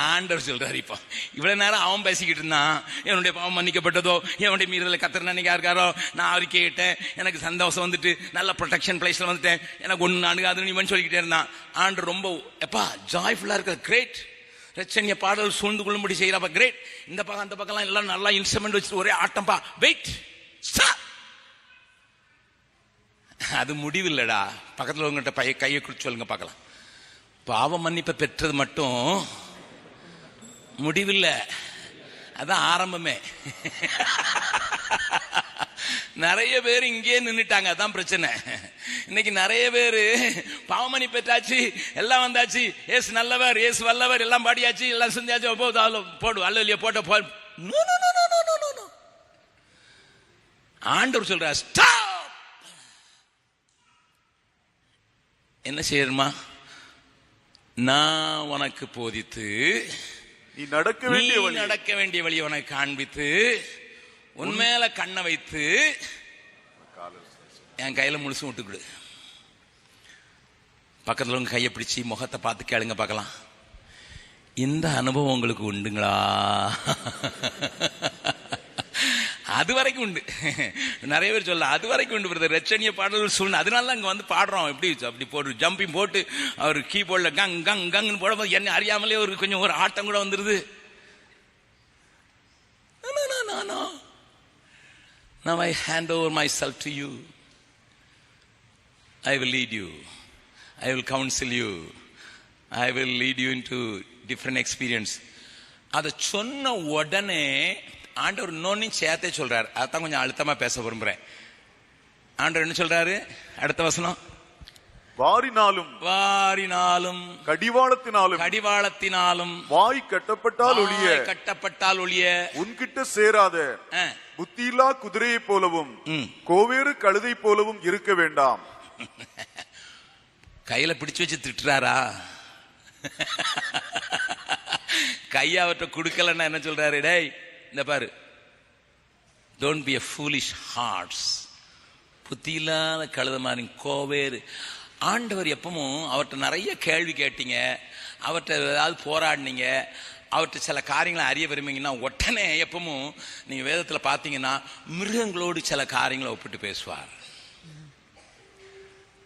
ஆண்டவர் சொல்றாரு. இப்போ இவ்வளவு நேரம் அவன் பேசிக்கிட்டு இருந்தான், என்னுடைய பாவம் மன்னிக்கப்பட்டதோ, என்னுடைய மீறல கத்தர் நினைக்கா இருக்காரோ, நான் அறிக்கை கேட்டேன், எனக்கு சந்தோஷம் வந்துட்டு, நல்ல ப்ரொடெக்ஷன் பிளேஸ்ல வந்துட்டேன், எனக்கு ஒண்ணு அணுகாதுன்னு இவன் சொல்லிக்கிட்டே இருந்தான். ஆண்டவர் ரொம்ப எப்பா ஜாய்ஃபுல்லா இருக்கிற, கிரேட், ரட்சணிய பாடல் சூழ்ந்து கொள்ளும்படி செய்யறப்ப கிரேட், இந்த பக்கம் அந்த பக்கம் எல்லாம் நல்லா இன்ஸ்ட்ருமெண்ட் வச்சுட்டு ஒரே ஆட்டம்பா, வெயிட், அது முடிவில்லடா. பக்கத்தில் உங்ககிட்ட கையை குறிச்சு சொல்லுங்க பார்க்கலாம். பாவ மன்னிப்பை பெற்றது மட்டும் முடிவில்லை, அதான் ஆரம்பமே. நிறைய பேர் இங்கே நின்றுட்டாங்க, அதான் பிரச்சனை. இன்னைக்கு நிறைய பேர் பாவமணி பெற்றாச்சு, எல்லாம் வந்தாச்சு, ஏசு நல்லவர், ஏசு வல்லவர், எல்லாம் பாடியாச்சு, எல்லாம் செஞ்சாச்சு, போடு அல்ல இல்லையா போட்ட போ. ஆண்டவர் சொல்ற ஸ்டாப். என்ன செய்யணுமா? நான் உனக்கு போதித்து, நீ நடக்க வேண்டிய வழி உனக்கு காண்பித்து, உன்மேல கண்ணை வைத்து என் கையில முழுசும் விட்டுக்கிடு. பக்கத்துல உங்க கையை பிடிச்சி முகத்தை பார்த்து கேளுங்க பார்க்கலாம், இந்த அனுபவம் உங்களுக்கு உண்டுங்களா? அது வரைக்கும் உண்டு. நிறைய பேர் சொல்ல அது வரைக்கும் உண்டு பிரதர், ரட்சணிய பாடல்கள் சூழ்நிலை. அதனால அங்க வந்து பாடுறோம். எப்படி அப்படி போட்டு ஜம்பிங் போட்டு அவர் கீபோர்ட்ல கங் கங் கங்னு போடும்போது என்ன அறியாமலே ஒரு கொஞ்சம் ஒரு ஆட்டம் கூட வந்துருது. Now I hand over myself to you. I will lead you. I will counsel you. I will lead you into different experience. அதை சொன்ன உடனே ஆண்டவர் இன்னொன்னு சேர்த்தே சொல்றாரு. அதான் கொஞ்சம் அழுத்தமா பேச விரும்புறேன். ஆண்டவர் என்ன சொல்றாரு? அடுத்த வசனம், வாரினாலும் கடிவாளத்தினாலும் வாய் கட்டப்பட்டால் ஒழிய உன்கிட்ட சேராத புத்தியில்லா குதிரையை போலவும் கோவேறு கழுதை போலவும் இருக்க வேண்டாம். கையில பிடிச்சு வச்சு திட்டுறாரா? கையை அவர்கிட்ட கொடுக்கலன்னா என்ன சொல்றாரு? டேய் இந்த பாரு, don't be a foolish hearts, புத்தியில்லாத கழுத மாதிரி கோவேறு. ஆண்டவர் எப்பவும் அவர்கிட்ட நிறைய கேள்வி கேட்டீங்க, அவர்கிட்ட ஏதாவது போராடினீங்க, அவர்கிட்ட சில காரியங்களை அறிய விரும்புங்கன்னா உடனே எப்பவும் நீங்க வேதத்துல பாத்தீங்கன்னா மிருகங்களோடு சில காரியங்களை ஒப்பிட்டு பேசுவார்.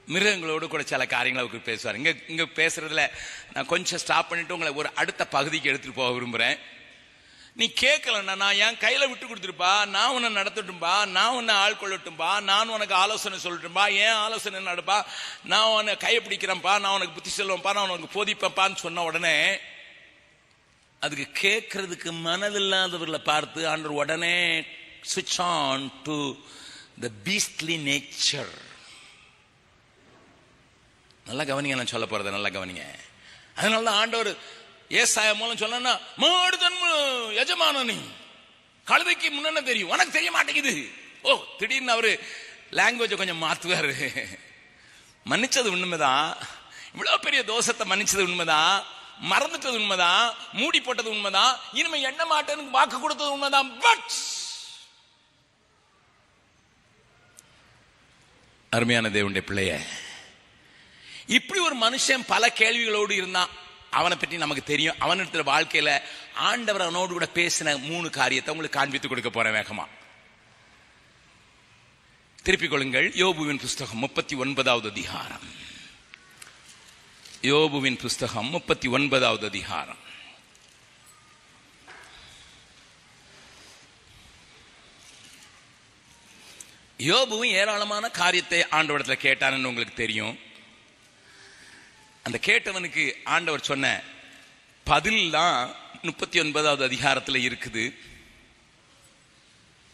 மிருகங்களோடு கூட சில காரியங்களை ஒப்பிட்டு பேசுவார். இங்க பேசுறதுல நான் கொஞ்சம் ஸ்டாப் பண்ணிட்டு உங்களை ஒரு அடுத்த பகுதிக்கு எடுத்துட்டு போக விரும்புறேன். நீ கேட்கலன்னா நான் என் கையில விட்டு கொடுத்துருப்பா, நான் உன்னை நடத்தட்டும்பா, நான் உன்னை ஆள் கொள்ளட்டும்பா, நான் உனக்கு ஆலோசனை சொல்லட்டும்பா, ஏன் ஆலோசனை நடப்பா, நான் உன்னை கையை பிடிக்கிறேன்ப்பா, நான் உனக்கு புத்தி சொல்லுவேன்ப்பா, நான் உனக்கு போதிப்பேன்ப்பான்னு சொன்ன உடனே அதுக்கு கேட்கறதுக்கு மனதில்லாதவர்களை பார்த்து ஆண்டவர் உடனே switch on to the beastly nature. நல்லா கவனிங்க, நான் சொல்ல போறத நல்லா கவனிங்க. அதனாலதான் ஆண்டவர் ஏசாயா மூலம் சொன்னா, மாடுதன் எஜமான நீ கழுதைக்கு முன்ன தெரியும், உனக்கு தெரிய மாட்டேங்குது. ஓ, திடீர்னு அவரு லாங்குவேஜ் கொஞ்சம் மாத்துவாரு. மன்னிச்சது உண்மைதான், இவ்வளவு பெரிய தோஷத்தை மன்னிச்சது உண்மைதான், மறந்துட்டது உண்மைதான், மூடி போட்டது உண்மைதான், இனிமே எண்ண மாட்டேன்னு வாக்கு கொடுத்தது உண்மைதான். பட் அருமையான தேவனுடைய பிள்ளைய, இப்படி ஒரு மனுஷன் பல கேள்விகளோடு இருந்தான். அவனை பற்றி நமக்கு தெரியும். அவனிடத்துல வாழ்க்கையில ஆண்டவர் அவனோடு கூட பேசின 3 காரியத்தை உங்களுக்கு காண்பித்து கொடுக்க போறேன் வேகமா. திருப்பிக் கொள்ளுங்கள். யோபுவின் புஸ்தகம் 39வது அதிகாரம். யோபுவின் புஸ்தகம் 39வது அதிகாரம். யோபுவும் ஏராளமான காரியத்தை ஆண்டவரிடத்துல கேட்டான்னு உங்களுக்கு தெரியும். அந்த கேட்டவனுக்கு ஆண்டவர் சொன்ன பதில் தான் 39வது அதிகாரத்தில் இருக்குது.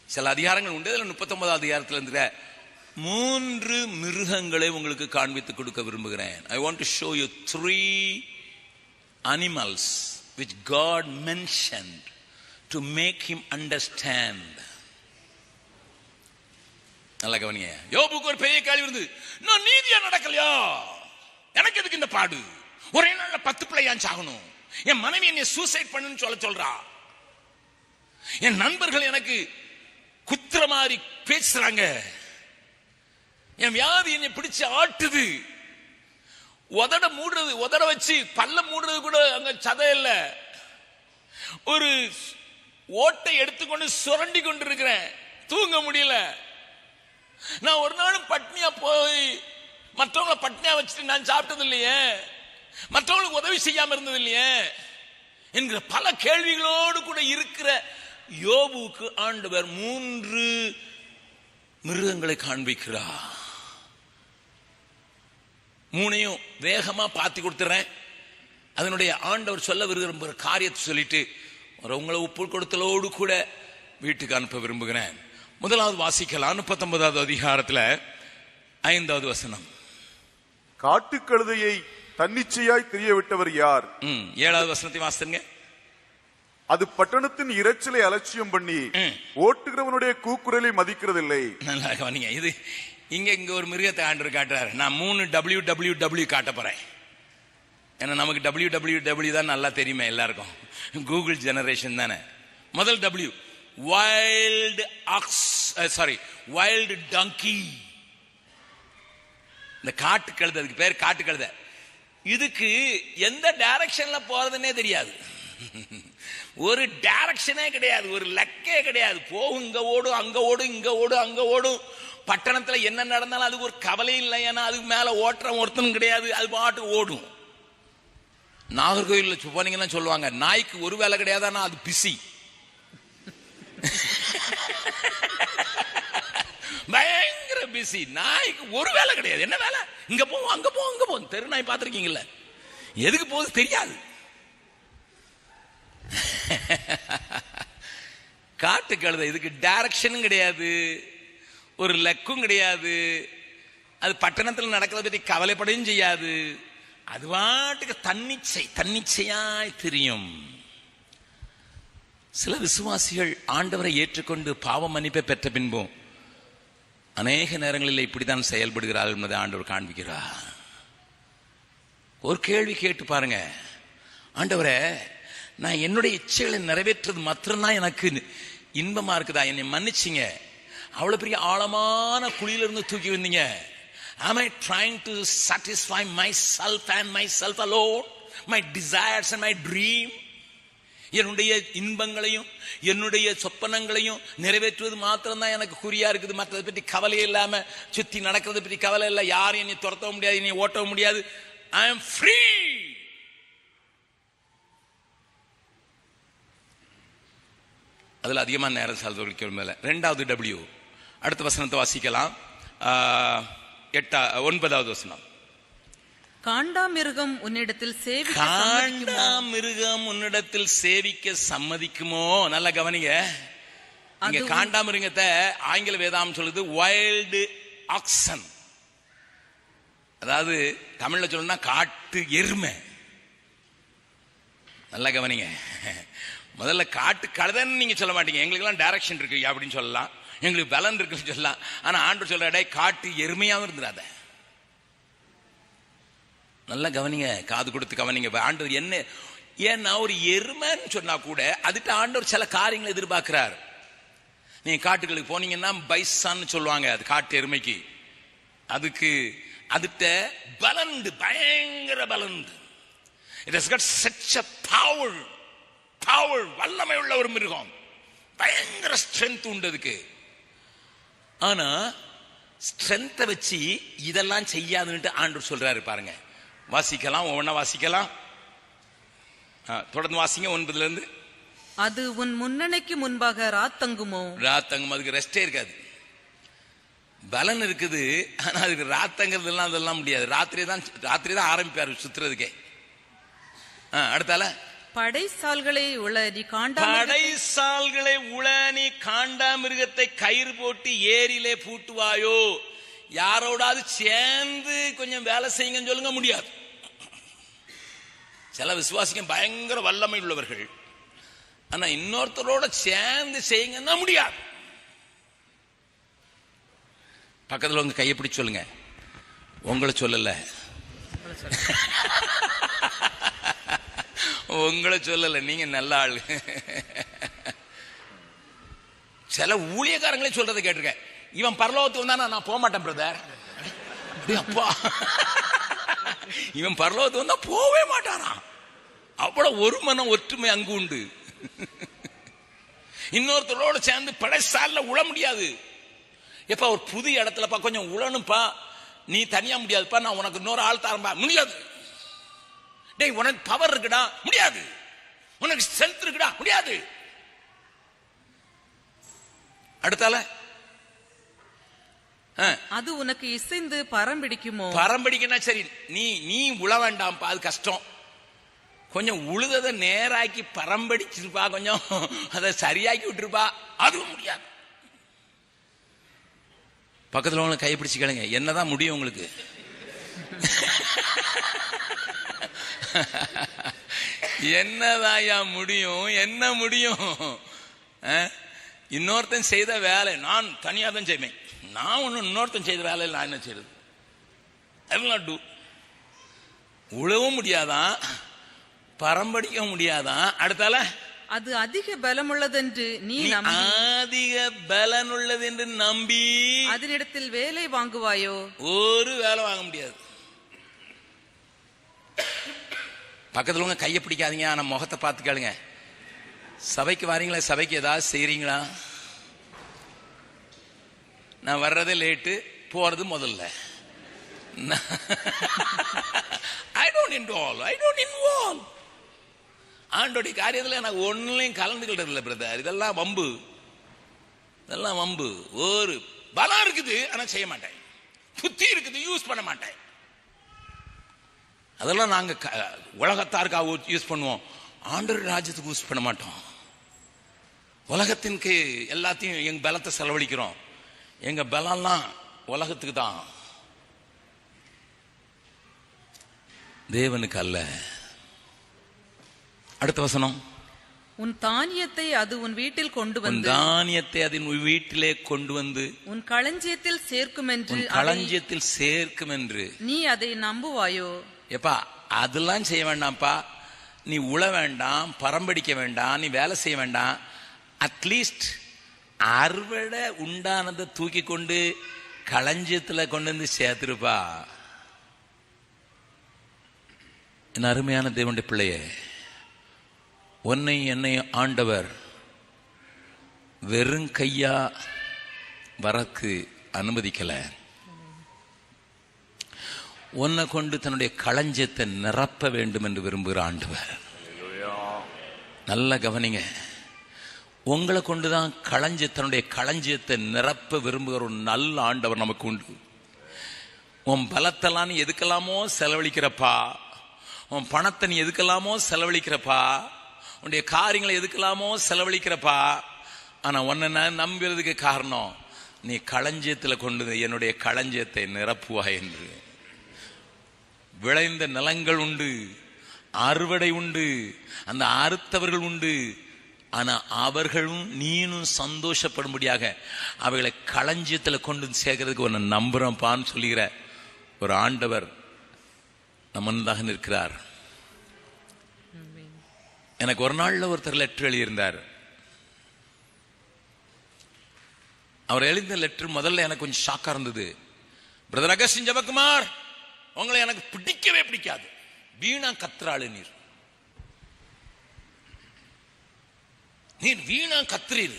சில அதிகாரங்கள் உண்டு. அதில் 39வது அதிகாரத்தில் இருக்கிற 3 மிருகங்களை உங்களுக்கு காண்பித்து கொடுக்க விரும்புகிறேன். I want to show you 3 animals which God mentioned to make him understand. நல்லா கவனிங்க. யோபுக்கு ஒரு பெரிய கேள்வி இருந்தது. நான் நீதியா நடக்கலையா? எனக்கு எதுக்கு இந்த பாடு? ஒரே நாள்ல 10 பிள்ளை ஏன் சாகணும்? என் மனைவி என்னை சூசைட் பண்ணுன்னு சொல்றா. என் நண்பர்கள் எனக்கு குத்துற மாதிரி பேசுறாங்க. என் வியாதி என்னை பிடிச்சு ஆட்டுது. உதட மூடுறது, உதட வச்சு பல்ல மூடுறது கூட அங்க சதை இல்ல, ஒரு ஓட்டை எடுத்துக்கொண்டு சுரண்டி கொண்டு இருக்கிறேன், தூங்க முடியல. நான் ஒரு நாளும் பட்னியா போய் மற்றவங்களை பட்னியா வச்சுட்டு நான் சாப்பிட்டது இல்லையே, மற்றவங்களுக்கு உதவி செய்யாம இருந்தது இல்லையே என்கிற பல கேள்விகளோடு கூட இருக்கிற யோபுக்கு ஆண்டவர் 3 மிருகங்களை காண்பிக்கிறார். 3ஐயும் வேகமா பார்த்து கொடுத்துறேன். அதனுடைய ஆண்டவர் சொல்ல விரும்புகிற காரியத்தை சொல்லிட்டு உங்களை ஒப்பு கொடுத்தலோடு கூட வீட்டுக்கு அனுப்ப விரும்புகிறேன். முதலாவது வாசிக்கலாம், 39வது அதிகாரத்துல 5வது வசனம். காட்டுக்கழுதையை தன்னிச்சையாய் திரிய விட்டவர் யார்? 7வது வசனத்தை வாசிங்க. அது பட்டணத்தின் இரைச்சலை அலட்சியம் பண்ணி ஓட்டுகிறவனுடைய கூக்குரலை மதிக்கிறதில்லை. நல்லா கவனிங்க. இது இங்க ஒரு மிருகத்தை ஆண்டவர் காட்டுறாரு. நான் 3 WWW காட்ட போறேன். ஏன்னா நமக்கு WWW தான் நல்லா தெரியுமே எல்லாருக்கும், கூகுள் ஜெனரேஷன் தானே. முதல் W, wild ox, sorry wild donkey. இந்த காட்டு கழுதை, அதுக்கு பேர் காட்டு கழுதை. இதுக்கு எந்த டைரக்ஷன்ல போறதுன்னே தெரியாது, ஒரு டைரக்ஷனே கிடையாது, ஒரு லக்கே கிடையாது. போகும், இங்க ஓடும், அங்க ஓடும், இங்க ஓடும், அங்க ஓடும். பட்டணத்துல என்ன நடந்தாலும் அதுக்கு ஒரு கவலை இல்லை, ஏன்னா அதுக்கு மேல ஓட்டுற ஒருத்தனும் கிடையாது, அது பாட்டு ஓடும். நாகர்கோயில்ல போனீங்கன்னா சொல்லுவாங்க, நாய்க்கு ஒரு வேலை கிடையாது, ஆனா அது பிசி. பயங்கர பிசி. நாய்க்கு ஒரு வேலை கிடையாது. என்ன வேலை? இங்க போவோம், அங்க போவோம், அங்க போவோம். தெரு நாய் பார்த்திருக்கீங்கல்ல, எதுக்கு போகுது தெரியாது. காட்டு கழுதை, இதுக்கு டைரக்ஷனும் கிடையாது, ஒரு லக்கும் கிடையாது, அது பட்டணத்தில் நடக்கிறத பற்றி கவலைப்படையும் செய்யாது. அது வாட்டுக்கு தன்னிச்சையாய் தெரியும். சில விசுவாசிகள் ஆண்டவரை ஏற்றுக்கொண்டு பாவ மன்னிப்பை பெற்ற பின்பும் அநேக நேரங்களில் இப்படித்தான் செயல்படுகிறார்கள் என்பதை ஆண்டவர் காண்பிக்கிறார். ஒரு கேள்வி கேட்டு பாருங்க, ஆண்டவரே நான் என்னுடைய இச்சைகளை நிறைவேற்றது மாத்திரம்தான் எனக்கு இன்பமா இருக்குதா? என்னை மன்னிச்சிங்க, அவ்வளவு பெரிய ஆழமான குழியிலிருந்து தூக்கி வந்தீங்க. Am I trying to satisfy myself and myself alone, my desires and my dream? என்னுடைய இன்பங்களையும் என்னுடைய சொப்பனங்களையும் நிறைவேற்றுவது மாத்திரம்தான் எனக்கு குறியா இருக்குது. மற்றதை பற்றி கவலை இல்லாம சுத்தி நடக்கிறத பற்றி கவலை இல்லை. யாரும் என்னை துரத்தவும் முடியாது, என்னை ஓட்டவும் முடியாது. I am free. அதுல அதிகமான நேரம் செலவழிக்க மேல. 2வது W, அடுத்த வசனத்தை வாசிக்கலாம். 9வது வசனம். காண்டாமிருகம் உன்னிடத்தில் சேவிக்க சம்மதிக்குமோ? நல்ல கவனிங்க. இங்க காண்டாமிருகத்தை ஆங்கில வேதாம் சொல்லுது வைல்டு ஆக்சன், அதாவது தமிழ்ல சொல்லணும்னா காட்டு எருமை. நல்ல கவனிங்க. முதல்ல காட்டு கழுதைன்னு நீங்க சொல்ல மாட்டீங்க, எங்களுக்கு எல்லாம் டைரக்ஷன் இருக்கு அப்படின்னு சொல்லலாம், எங்களுக்கு பலன் இருக்குன்னு சொல்லலாம். ஆனா ஆண்டவர் சொல்ற காட்டு எருமையாவும் இருந்துடாத. நல்லா கவனிங்க, காது கொடுத்து கவனிங்க. ஆண்டவர் என்ன, ஏன்னா ஒரு எருமைன்னு சொன்னா கூட அதுட்டு ஆண்டவர் சில காரியங்களை எதிர்பார்க்கிறார். நீங்க காட்டுகளுக்கு போனீங்கன்னா பைசான்னு சொல்லுவாங்க, அது காட்டு எருமைக்கு. அதுக்கு அதுட்ட பலந்து, பயங்கர பலந்து. It has got such a power, வல்லமை உள்ள ஒரு மிருகம், பயங்கர ஸ்ட்ரென்த் உண்டு அதுக்கு. ஆனா ஸ்ட்ரென்த்தை வச்சு இதெல்லாம் செய்யாதுன்னு ஆண்டவர் சொல்றாரு பாருங்க. வாசிக்கலாம், ஒவ்வொன்னா வாசிக்கலாம். தொடர்ந்து வாசிங்க 9ல இருந்து. அது உன் முன்னணைக்கு முன்பாக ராத்தங்குமோ? ராத்தங்கும், அதுக்கு ரெஸ்டே இருக்காது. பலன் இருக்குது, ஆனா அதுக்கு ராத்தங்கிறது எல்லாம் அதெல்லாம் முடியாது. ராத்திரி தான் ஆரம்பிப்பாரு சுத்துறதுக்கே. அடுத்தால படைசால்களை உள நீ காண்டாமிருகத்தை கயிறு போட்டு ஏரியிலே பூட்டுவாயோ? யாரோடாவது சேர்ந்து கொஞ்சம் வேலை செய்யுங்கன்னு சொல்லுங்க, முடியாது. சில விசுவாசிங்க பயங்கர வல்லமை உள்ளவர்கள், ஆனா இன்னொருத்தரோட சேர்ந்து செய்யுங்கன்னா முடியாது. பக்கத்துல உங்க கையை பிடிச்சு சொல்லுங்க, உங்களை சொல்லல, உங்களை சொல்லல, நீங்க நல்ல ஆளு. சில ஊழியக்காரங்களே சொல்றதை கேட்டிருக்கேன், இவன் பரலோகத்துக்கு வந்தா நான் போக மாட்டேன் பிரதர். அப்பா இவன் பரலோகத்துக்கு வந்தா போவே மாட்டாராம். அவ்வளவு ஒரு மனம் ஒற்றுமை அங்கு உண்டு. இன்னொருத்தரோட சேர்ந்து படைசால உழ முடியாது. எப்ப ஒரு புது இடத்துலப்பா கொஞ்சம் உழணும்பா, நீ தனியா முடியாதுப்பா, நான் உனக்கு இன்னொரு ஆள் தரம்பா, முடியாது. டேய் உனக்கு பவர் இருக்குடா, முடியாது. உனக்கு ஸ்ட்ரென்த் இருக்குடா, முடியாது. அடுத்தால அது உனக்கு இசைந்து பரம் பிடிக்குமோ? பரம் பிடிக்கனா சரி, நீ உழ வேண்டாம்ப்பா, அது கஷ்டம். கொஞ்சம் உழுததை நேராக்கி பரம்படிச்சிருப்பா, கொஞ்சம் அதை சரியாக்கி விட்டுருப்பா, அதுவும் முடியாது. பக்கத்தில் உங்களை கைப்பிடிச்சு கேளுங்க, என்னதான் முடியும் உங்களுக்கு? என்னதாயா முடியும்? என்ன முடியும்? இன்னொருத்தன் செய்த வேலை நான் தனியா தான் செய்வேன். நான் ஒண்ணு இன்னொருத்தன் செய்த வேலை நான் என்ன செய்யறது? I will not do. உழவும் முடியாதான், பரம்படிக்க முடியாதான். அடுத்தால அது அதிக பலமுள்ளதென்று நீ அதிக பலனுள்ளது என்று நம்பி அதனிடத்தில் வேலை வாங்குவாயோ? ஒரு வேலை வாங்க முடியாது. பக்கத்துல உங்க கையை பிடிக்காதீங்க, நம்ம முகத்தை பார்த்து கேளுங்க. சபைக்கு வாரீங்களா? சபைக்கு ஏதாவது செய்றீங்களா? நான் வர்றதே லேட்டு, போறது முதல்ல. I don't involve. ஆண்டோடைய காரியத்தில் எனக்கு ஒன்னுலையும் கலந்துக்கிட்டது இல்லை பிரதர். இதெல்லாம் வம்பு, இதெல்லாம் வம்பு. ஒரு பலம் இருக்குது ஆனா செய்ய மாட்டேன், புத்தி இருக்குது யூஸ் பண்ண மாட்டேன். அதெல்லாம் நாங்க உலகத்தாருக்காக யூஸ் பண்ணுவோம், ஆண்டவர் ராஜ்யத்துக்கு யூஸ் பண்ண மாட்டோம். உலகத்திற்கு எல்லாத்தையும் எங்க பலத்தை செலவழிக்கிறோம். எங்க பலம்லாம் உலகத்துக்கு தான், தேவனுக்கு அல்ல. அடுத்த வசனம், உன் தானியத்தை அது உன் வீட்டில் கொண்டு வந்து, தானியத்தை அதன் வீட்டிலே கொண்டு வந்து உன் களஞ்சியத்தில் சேர்க்கும் என்று, களஞ்சியத்தில் சேர்க்கும் என்று நீ அதை நம்புவாயோ? எப்பா அதெல்லாம் செய்ய வேண்டாம்ப்பா, நீ உழ வேண்டாம், பரம்படிக்க வேண்டாம், நீ வேலை செய்ய வேண்டாம். அட்லீஸ்ட் அறுவடை உண்டானதை தூக்கி கொண்டு களஞ்சியத்துல கொண்டு வந்து சேர்த்துருப்பா. என் அருமையான தேவனுடைய பிள்ளையே, உன்னை என்னை ஆண்டவர் வெறும் கையா வரக்கு அனுமதிக்கல. உன்னை கொண்டு தன்னுடைய களஞ்சியத்தை நிரப்ப வேண்டும் என்று விரும்புகிற ஆண்டவர். நல்ல கவனிங்க, உங்களை கொண்டுதான் தன்னுடைய களஞ்சியத்தை நிரப்ப விரும்புகிற ஒரு நல்ல ஆண்டவர் நமக்கு உண்டு. உன் பலத்தெல்லாம் நீ எதுக்கெல்லாமோ செலவழிக்கிறப்பா, உன் பணத்தை நீ எதுக்கெல்லாமோ செலவழிக்கிறப்பா, உன்னுடைய காரியங்களை எதுக்கெல்லாமோ செலவழிக்கிறப்பா. ஆனா உன்னை நான் நம்புறதுக்கு காரணம், நீ களஞ்சியத்தில் கொண்டு என்னுடைய களஞ்சியத்தை நிரப்புவாய் என்று. விளைந்த நிலங்கள் உண்டு, அறுவடை உண்டு, அந்த அறுத்தவர்கள் உண்டு. ஆனா அவர்களும் நீனும் சந்தோஷப்படும்படியாக அவைகளை களஞ்சியத்தில் கொண்டு சேர்க்கிறதுக்கு உன்னை நம்புறப்பான்னு சொல்லுகிற ஒரு ஆண்டவர் நம்மதாக நிற்கிறார். எனக்கு ஒரு நாள்ல ஒருத்தர் லெட்டர் எழுதியிருந்தார். அவர் எழுதின லெட்டர் முதல்ல எனக்கு கொஞ்சம் ஷாக்கா இருந்தது. பிரதர் அகஸ்டின் ஜெபக்குமார், உங்களை எனக்கு பிடிக்கவே பிடிக்காது, வீணா கத்துறாளு, நீர் வீணா கத்துறீர்,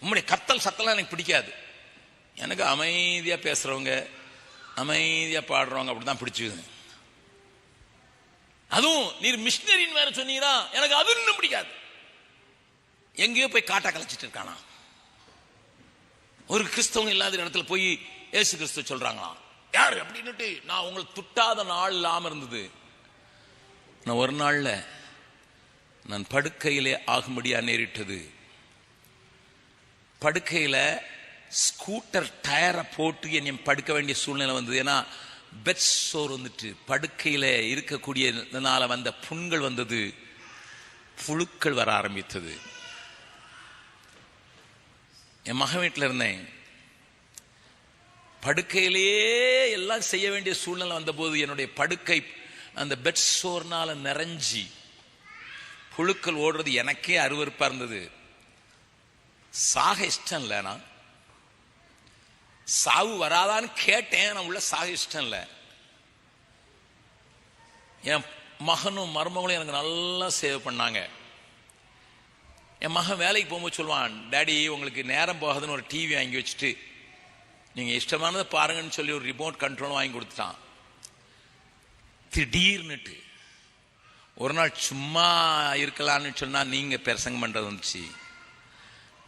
உங்களுடைய கத்தல் சத்தெல்லாம் எனக்கு பிடிக்காது. எனக்கு அமைதியா பேசுறவங்க, அமைதியா பாடுறவங்க அப்படிதான் பிடிச்சுது. அதுவும் நீர் மிஷினரின்னு வேற சொன்னீரா, எனக்கு அது இன்னும் பிடிக்காது. எங்கேயோ போய் காட்டா கலைச்சிட்டு இருக்கானா, ஒரு கிறிஸ்தவங்க இல்லாத இடத்துல போய் ஏசு கிறிஸ்து சொல்றாங்களாம். யாரு அப்படின்னுட்டு நான் உங்களுக்கு துட்டாத நாள் இல்லாம இருந்தது. நான் ஒரு நாள்ல நான் படுக்கையிலே ஆகும்படியா நேரிட்டது. படுக்கையில ஸ்கூட்டர் டயரை போட்டு என்னை படுக்க வேண்டிய சூழ்நிலை வந்தது. ஏன்னா பெட் சோர் வந்துட்டு, படுக்கையில இருக்கக்கூடியதுனால வந்த புண்கள் வந்தது, புழுக்கள் வர ஆரம்பித்தது. என் மகன் வீட்டில் இருந்தேன். படுக்கையிலேயே எல்லாம் செய்ய வேண்டிய சூழ்நிலை வந்த போது என்னுடைய படுக்கை அந்த பெட் சோர்னால நிறைஞ்சி புழுக்கள் ஓடுறது எனக்கே அருவருப்பா இருந்தது. சாக இஷ்டம் இல்லை, நான் சாவு வராதான்னு கேட்டேன், நான் உள்ள சாக இஷ்டம் இல்லை. என் மகனும் மருமகளும் எனக்கு நல்லா சேவ் பண்ணாங்க. என் மகன் வேலைக்கு போகும்போது சொல்லுவான், டாடி உங்களுக்கு நேரம் போகாதுன்னு ஒரு டிவி வாங்கி வச்சுட்டு நீங்க இஷ்டமானதை பாருங்கன்னு சொல்லி ஒரு ரிமோட் கண்ட்ரோல் வாங்கி கொடுத்துட்டான். திடீர்னுட்டு ஒரு நாள் சும்மா இருக்கலான்னு சொன்னா நீங்க பிரசங்கம் பண்றது வந்துச்சு.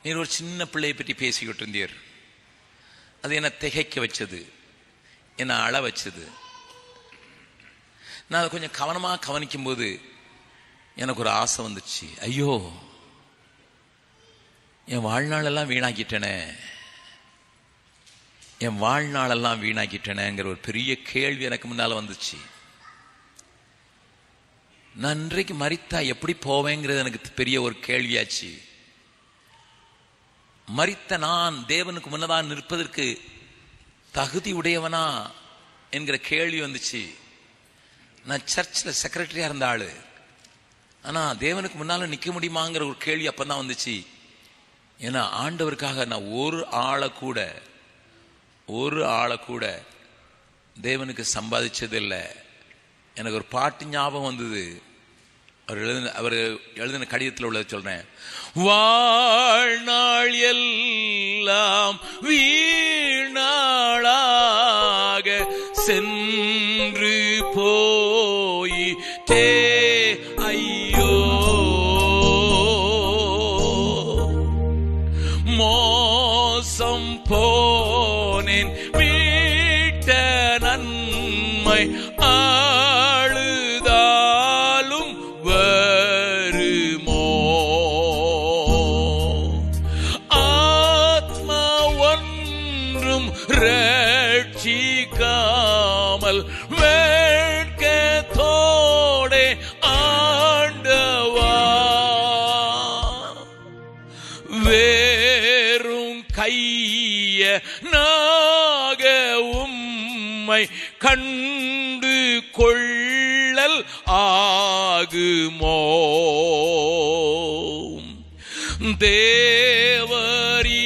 நீர் ஒரு சின்ன பிள்ளையை பற்றி பேசிக்கிட்டு இருந்தீர். அது என்னை திகைக்க வச்சது, என்னை அழ வச்சது. நான் அதை கொஞ்சம் கவனமாக கவனிக்கும் போது எனக்கு ஒரு ஆசை வந்துச்சு. ஐயோ, என் வாழ்நாளெல்லாம் வீணாக்கிட்டேனே, என் வாழ்நாளெல்லாம் வீணாக்கிட்டேனேங்கிற ஒரு பெரிய கேள்வி எனக்கு முன்னால வந்துச்சு. நான் இன்றைக்கு மரித்தா எப்படி போவேங்கிறது எனக்கு பெரிய ஒரு கேள்வியாச்சு. மரித்த நான் தேவனுக்கு முன்னதான் நிற்பதற்கு தகுதி உடையவனா என்கிற கேள்வி வந்துச்சு. நான் சர்ச்சில் செக்ரட்டரியா இருந்த ஆளு, ஆனா தேவனுக்கு முன்னால நிக்க முடியுமாங்கிற ஒரு கேள்வி அப்பதான் வந்துச்சு. ஏன்னா ஆண்டவருக்காக நான் ஒரு ஆளை கூட தேவனுக்கு சம்பாதிச்சது இல்லை. எனக்கு ஒரு பாட்டு ஞாபகம் வந்தது. அவர் எழுதின கடிதத்தில் உள்ளதை சொல்றேன். வாழ்நாள் எல்லாம் வீணாளாக சென்று போயிட்டே ஐயோ, மோசம் போனேன் மீட்ட நன்மை ஆளுதாலும் வருமோ, ஆத்மா ஒன்றும் ரட்சிக்காமல் வேட்கத்தோடே ஆண்டவா வேறும் கைய நாக உம்மை கண்டு கொள்ளல் ஆகுமோ, தேவரீர்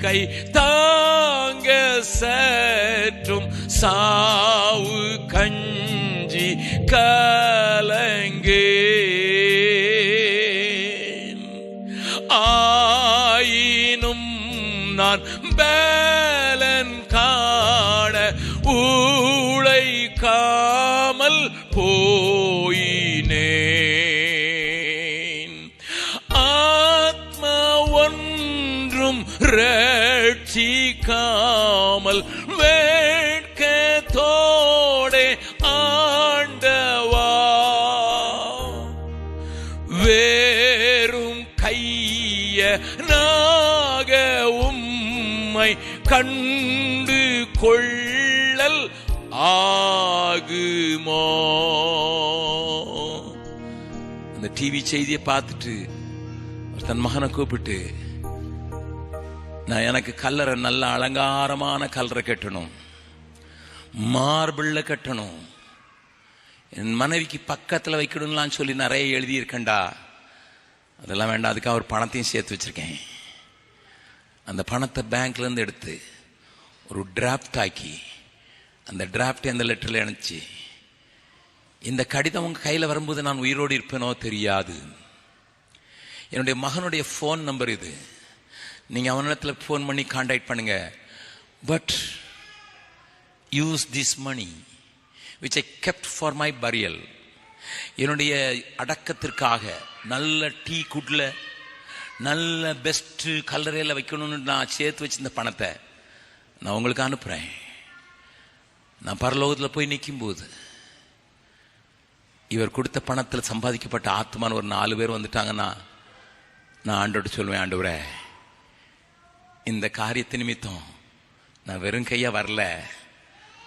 கை தாங்க சற்றும் சாவு கஞ்சி கலங்கேன், ஆயினும் நான் பேலன் காண உழைக்காமல் போயினேன், ஆத்மா ஒன்றும் ரட்சிக்காமல் வேட்கத்தோடே ஆண்டவா வேறும் கைய நாக உம்மை கண்டு கொள்ளல் ஆகுமோ. அந்த டிவி செய்தியை பார்த்துட்டு தன் மகனை கூப்பிட்டு, நான் எனக்கு கல்லறை நல்ல அலங்காரமான கல்லறை கட்டணும், மார்பிள்ல கட்டணும், என் மனைவிக்கு பக்கத்தில் வைக்கணும்லாம் சொல்லி நிறைய எழுதியிருக்கேன்டா. அதெல்லாம் வேண்டாம், அதுக்காக ஒரு பணத்தையும் சேர்த்து வச்சிருக்கேன். அந்த பணத்தை பேங்க்ல இருந்து எடுத்து ஒரு டிராப்ட் ஆக்கி அந்த டிராப்ட் அந்த லெட்டர்ல அனுப்பிச்சு, இந்த கடிதம் உங்க கையில் வரும்போது நான் உயிரோடு இருப்பேனோ தெரியாது. என்னுடைய மகனுடைய ஃபோன் நம்பர் இது, நீங்க அவனிடத்தில் ஃபோன் பண்ணி கான்டாக்ட் பண்ணுங்க. But use this money which I kept for my burial. என்னுடைய அடக்கத்திற்காக நல்ல டீ குட்ல நல்ல பெஸ்ட் கல்லறையில் வைக்கணும்னு நான் சேர்த்து வச்சிருந்த பணத்தை நான் உங்களுக்கு அனுப்புறேன். நான் பரலோகத்தில் போய் நிற்கும் போது இவர் கொடுத்த பணத்தில் சம்பாதிக்கப்பட்ட ஆத்மான்னு ஒரு 4 பேர் வந்துட்டாங்கன்னா நான் ஆண்டோடு சொல்லுவேன், ஆண்டவரே இந்த காரியத்தை நிமித்தம் நான் வெறும் கையா வரல,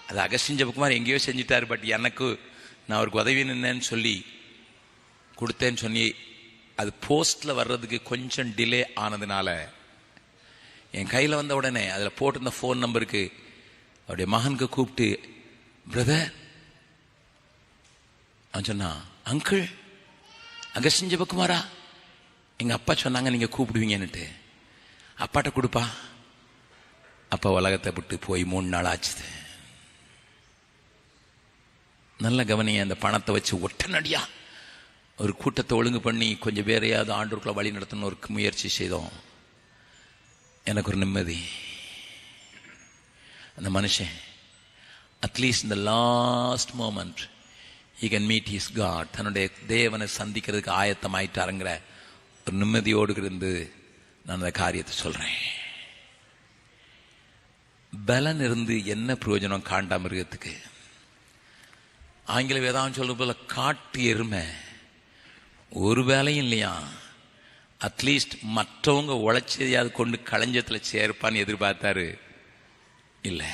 அது அகஸ்டின் ஜெபக்குமார் எங்கேயோ செஞ்சிட்டாரு, பட் எனக்கு நான் அவருக்கு உதவி நின்னேன்னு சொல்லி கொடுத்தேன்னு சொல்லி அது போஸ்ட்ல வர்றதுக்கு கொஞ்சம் டிலே ஆனதுனால என் கையில் வந்த உடனே அதில் போட்டிருந்த ஃபோன் நம்பருக்கு அவருடைய மகனுக்கு கூப்பிட்டு, பிரதர் அவன் சொன்னான், அங்கிள் அகஸ்டின் ஜெபக்குமாரா, எங்க அப்பா சொன்னாங்க நீங்க கூப்பிடுவீங்கன்னுட்டு, அப்பாட்ட கொடுப்பா. அப்பா உலகத்தை விட்டு போய் 3 நாள் ஆச்சுது. நல்ல கவனிங்க. அந்த பணத்தை வச்சு ஒட்டனடியா ஒரு கூட்டத்தை ஒழுங்கு பண்ணி கொஞ்சம் பேரையாவது ஆண்டவருக்குள்ள வழி நடத்தணும் ஒரு முயற்சி செய்தோம். எனக்கு ஒரு நிம்மதி. அந்த மனுஷன் அட்லீஸ்ட் இந்த last moment he can meet his God, தன்னுடைய தேவனை சந்திக்கிறதுக்கு ஆயத்தமாயிட்டாருங்கிற ஒரு நிம்மதியோடு இருந்து நான் அந்த காரியத்தை சொல்றேன். பலன் இருந்து என்ன பிரயோஜனம் காண்டாமிருகத்துக்கு? ஆங்கில வேதாகம் சொல்றது போல காட்டு எருமை ஒரு வேலையும் இல்லையா. அட்லீஸ்ட் மற்றவங்க உழைச்சதையாவது கொண்டு களஞ்சத்தில் சேர்ப்பான்னு எதிர்பார்த்தாரு, இல்லை.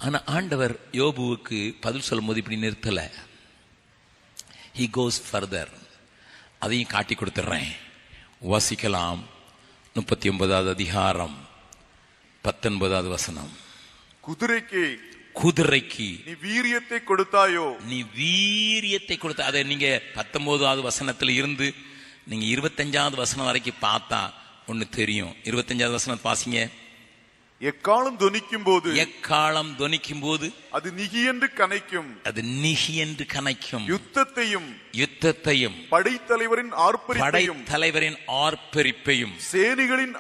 ஆனா ஆண்டவர் யோபுவுக்கு பதில் சொல்லும் போது இப்படி நிறுத்தல. he goes further. அதையும் காட்டி கொடுத்துட்றேன். வாசிக்கலாம். 39வது அதிகாரம் 19வது வசனம். குதிரைக்கு நீ வீரியத்தை கொடுத்தாயோ. நீ வீரியத்தை கொடுத்த. அதை நீங்க 19வது வசனத்துல இருந்து நீங்க 25வது வசனம் வரைக்கும் பார்த்தா ஒண்ணு தெரியும். 25வது வசனம் வாசிங்க. எக்காலம் தொனிக்கும் போது அது நிகி என்று கனைக்கும். யுத்தத்தையும் படைத்தலைவரின் ஆர்ப்பரிப்பையும் சேனைகளின்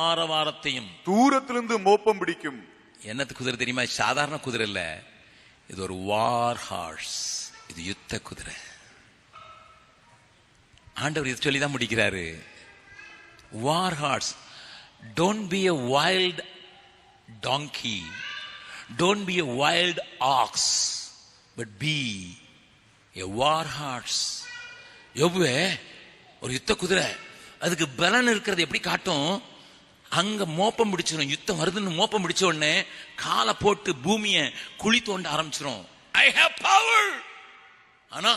ஆரவாரத்தையும் தூரத்திலிருந்து மோப்பம் பிடிக்கும். என்னது குதிரை தெரியுமா? சாதாரண குதிரை இல்ல, இது ஒரு வார் ஹார்ஸ். இது யுத்த குதிரை. ஆண்டவர் இது சொல்லிதான் முடிக்கிறாரு. வார் hours. Don't be a wild donkey. Don't be a wild ox. But be a war horse. யோபுவே, ஒரு யுத்த குதிரை. அதுக்கு பலன் இருக்கிறது எப்படி காட்டும்? அங்க மோப்பம் பிடிச்சிடும். யுத்தம் வருதுன்னு மோப்பம் பிடிச்ச உடனே காலை போட்டு பூமியை குழி தோண்ட ஆரம்பிச்சிடும். I have power. ஆனா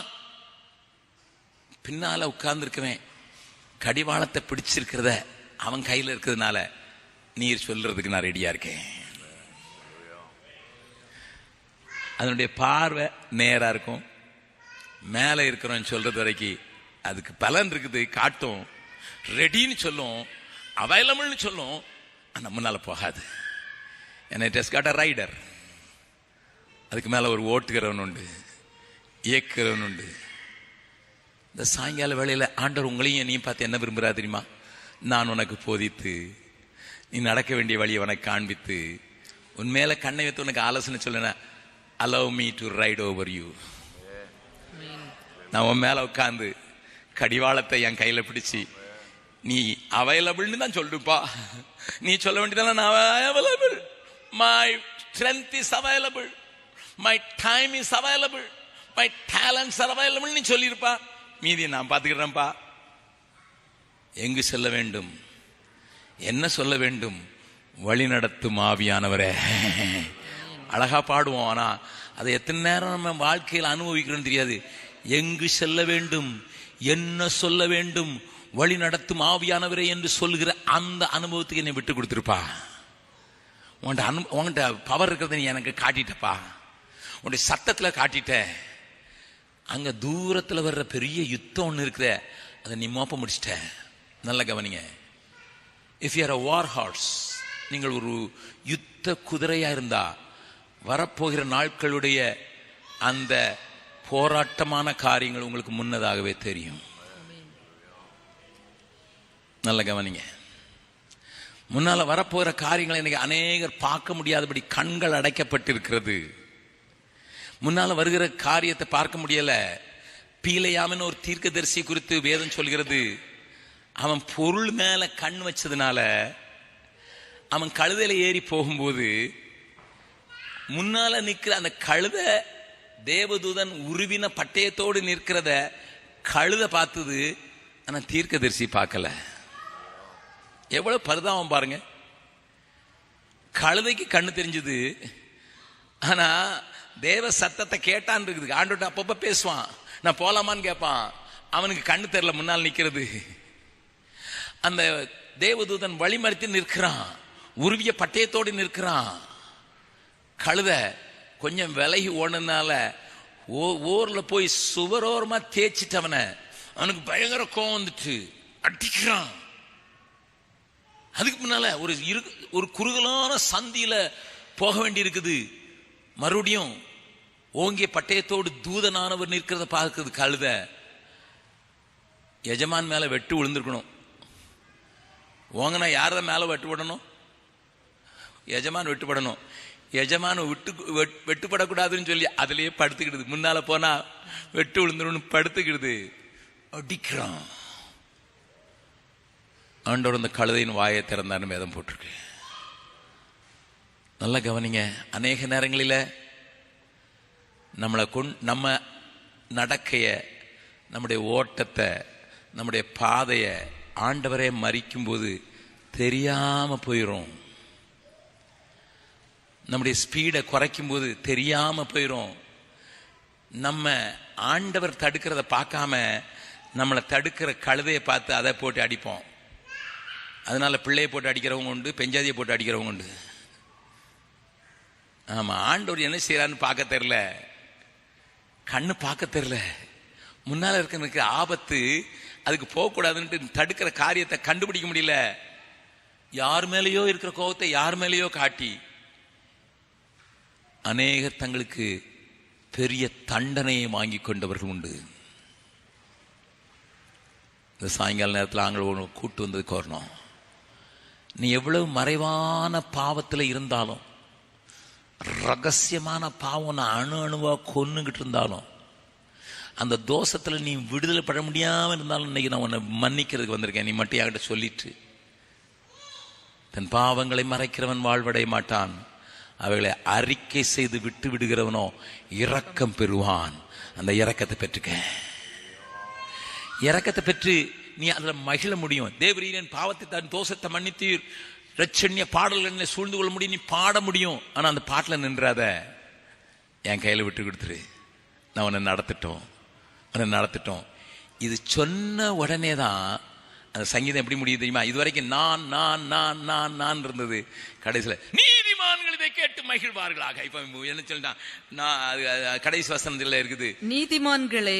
பின்னால உட்கார்ந்து இருக்கவேன் கடிவாளத்தை பிடிச்சிருக்கிறத அவன் கையில் இருக்கிறதுனால நீர் சொல்றதுக்கு நான் ரெடியா இருக்கேன். அதனுடைய பார்வை நேரா இருக்கும். மேல இருக்கிறோம் சொல்றது வரைக்கும் அதுக்கு பலன் இருக்குது, காட்டும். ரெடின்னு சொல்லும், அவைலபிள்னு சொல்லும், ஆனா முன்னால போகாது. ஏன்னா it has got a rider. அதுக்கு மேல ஒரு ஓட்டுகிறவன் உண்டு, இயக்குகிறவன் உண்டு. இந்த சாயங்கால வேளையில ஆண்டவர் உங்களையும் என்னையும் பார்த்து என்ன விரும்புறா தெரியுமா? நான் உனக்கு போதித்து நீ நடக்க வேண்டிய வழியை உனக்கு காண்பித்து உன் மேல கண்ணை வைத்து உனக்கு ஆலோசனை சொல்ல, allow me to ride over you. நான் உன் மேல உட்கார்ந்து கடிவாளத்தை என் கையில பிடிச்சி நீ அவைலபிள்னு தான் சொல்லுப்பா. நீ சொல்ல வேண்டியதெல்லாம் நான் available. my strength is available, my time is available, my talents are available நீ சொல்லிருப்பா. மீதியை நான் பாத்துக்கிறேன்ப்பா. எங்கு செல்ல வேண்டும், என்ன சொல்ல வேண்டும்? வழி நடத்தும் ஆவியானவரே. அழகா பாடுவோம், ஆனா அதை எத்தனை நேரம் நம்ம வாழ்க்கையில் அனுபவிக்கிறோம் தெரியாது. எங்கு செல்ல வேண்டும், என்ன சொல்ல வேண்டும், வழி நடத்தும் ஆவியானவரே என்று சொல்லுகிற அந்த அனுபவத்துக்கு என்னை விட்டு கொடுத்துருப்பா. உன்கிட்ட பவர் இருக்கிறத நீ எனக்கு காட்டிட்டப்பா. உன்னுடைய சத்தத்துல காட்டிட்ட. அங்க தூரத்துல வர்ற பெரிய யுத்தம் ஒண்ணு இருக்கிற, அதை நீ மோப்ப முடிச்சிட்ட. நல்ல கவனிங்க. If you are a war horse, நீங்கள் ஒரு யுத்த குதிரையா இருந்தா வரப்போகிற நாட்களுடைய அந்த போராட்டமான காரியங்கள் உங்களுக்கு முன்னதாகவே தெரியும். நல்ல கவனிங்க. முன்னால வரப்போகிற காரியங்களை இன்னைக்கு அநேகர் பார்க்க முடியாதபடி கண்கள் அடைக்கப்பட்டிருக்கிறது. முன்னால வருகிற காரியத்தை பார்க்க முடியல. பீலையாமின் ஒரு தீர்க்கதரிசி குறித்து வேதம் சொல்கிறது. அவன் பொருள் மேல கண் வச்சதுனால அவன் கழுதையில ஏறி போகும்போது முன்னால நிக்கிற அந்த கழுத தேவதூதன் உருவின பட்டயத்தோடு நிற்கிறத கழுத பார்த்தது, ஆனா தீர்க்கதரிசி பார்க்கல. எவ்வளவு பரிதாபம் பாருங்க. கழுதைக்கு கண்ணு தெரிஞ்சது, ஆனா தேவ சத்தத்தை கேட்டான் இருக்குது. ஆண்டோட்ட அப்பப்ப பேசுவான், நான் போலாமான்னு கேட்பான். அவனுக்கு கண்ணு தெரியல, முன்னால் நிக்கிறது. அந்த தேவதூதன் வழிமறித்து நிற்கிறான், உருவிய பட்டயத்தோடு நிற்கிறான். கழுத கொஞ்சம் விலகி ஓடுனால ஊர்ல போய் சுவரோரமா தேய்ச்சிட்டவன. அவனுக்கு பயங்கர கோவம் வந்துட்டு அடிக்கிறான். அதுக்கு முன்னால ஒரு குறுகலான சந்தியில போக வேண்டி இருக்குது. மறுபடியும் ஓங்கிய பட்டயத்தோடு தூதனானவர் நிற்கிறத பார்க்குது கழுத. எஜமான் மேல வெட்டு விழுந்திருக்கணும். ஓங்கனா யாரதான் மேல வெட்டு விடணும்? எஜமான் வெட்டுப்படணும். எஜமான வெட்டுப்படக்கூடாதுன்னு சொல்லி அதுலயே படுத்துக்கிடுது. முன்னால போனா வெட்டு விழுந்துடும் படுத்துக்கிடுது. அடிக்கிறான். ஆண்டவர் அந்த கழுதையின் வாயை திறந்தான்னு வேதம் போட்டிருக்கு. நல்லா கவனிங்க. அநேக நேரங்களில் நம்ம நடக்கைய, நம்முடைய ஓட்டத்தை, நம்முடைய பாதையை ஆண்டவரே மறிக்கும்போது தெரியாம போயிரும். நம்முடைய ஸ்பீடை குறைக்கும் போது தெரியாம போயிரும். நம்ம ஆண்டவர் தடுக்கிறத பார்க்காம நம்மளை தடுக்கிற கழுதையை பார்த்து அதை போட்டு அடிப்போம். அதனால பிள்ளையை போட்டு அடிக்கிறவங்க உண்டு, பெஞ்சாதியை போட்டு அடிக்கிறவங்க உண்டு. ஆமா, ஆண்டவர் என்ன செய்யறான்னு பார்க்க தெரியல, கண்ணு பார்க்க தெரியல. முன்னால இருக்கிற ஆபத்து, அதுக்கு போகக்கூடாதுன்னு தடுக்கிற காரியத்தை கண்டுபிடிக்க முடியல. யார் மேலேயோ இருக்கிற கோபத்தை யார் மேலேயோ காட்டி அநேகர் தங்களுக்கு பெரிய தண்டனையை வாங்கி கொண்டவர்கள் உண்டு. இந்த சாயங்கால நேரத்தில் ஆண்கள் கூட்டு வந்தது கோரணும். நீ எவ்வளவு மறைவான பாவத்தில் இருந்தாலும், ரகசியமான பாவம் நான் அணு அணுவா கொன்னுகிட்டு இருந்தாலும், அந்த தோஷத்தில் நீ விடுதலை பட முடியாமல் இருந்தாலும் இன்னைக்கு நான் உன்னை மன்னிக்கிறதுக்கு வந்திருக்கேன். நீ மட்டும் என்கிட்ட சொல்லிட்டு, தன் பாவங்களை மறைக்கிறவன் வாழ்வடைய மாட்டான், அவைகளை அறிக்கை செய்து விட்டு விடுகிறவனோ இரக்கம் பெறுவான். அந்த இரக்கத்தை பெற்றுக்க. இரக்கத்தை பெற்று நீ அதில் மகிழ முடியும். தேவரீரன் பாவத்தை தன் தோஷத்தை மன்னித்தீர், ரட்சண்ய பாடல்களை சூழ்ந்து கொள்ள முடியும், நீ பாட முடியும். ஆனா அந்த பாட்டில் நின்றாத, என் கையில விட்டு கொடுத்துரு, நான் உன்னை நடத்திட்டோம். இது சொன்ன உடனே தான் அந்த சங்கீதம் எப்படி முடியுது தெரியுமா? இதுவரைக்கும் நான் நான் நான் நான் நான் இருந்தது. கடைசியில் நீதிமான்கள் இதை கேட்டு மகிழ்வார்களாக. இப்ப என்ன சொல்லிட்டான்? கடைசி வசனத்துல இருக்குது, நீதிமான்களே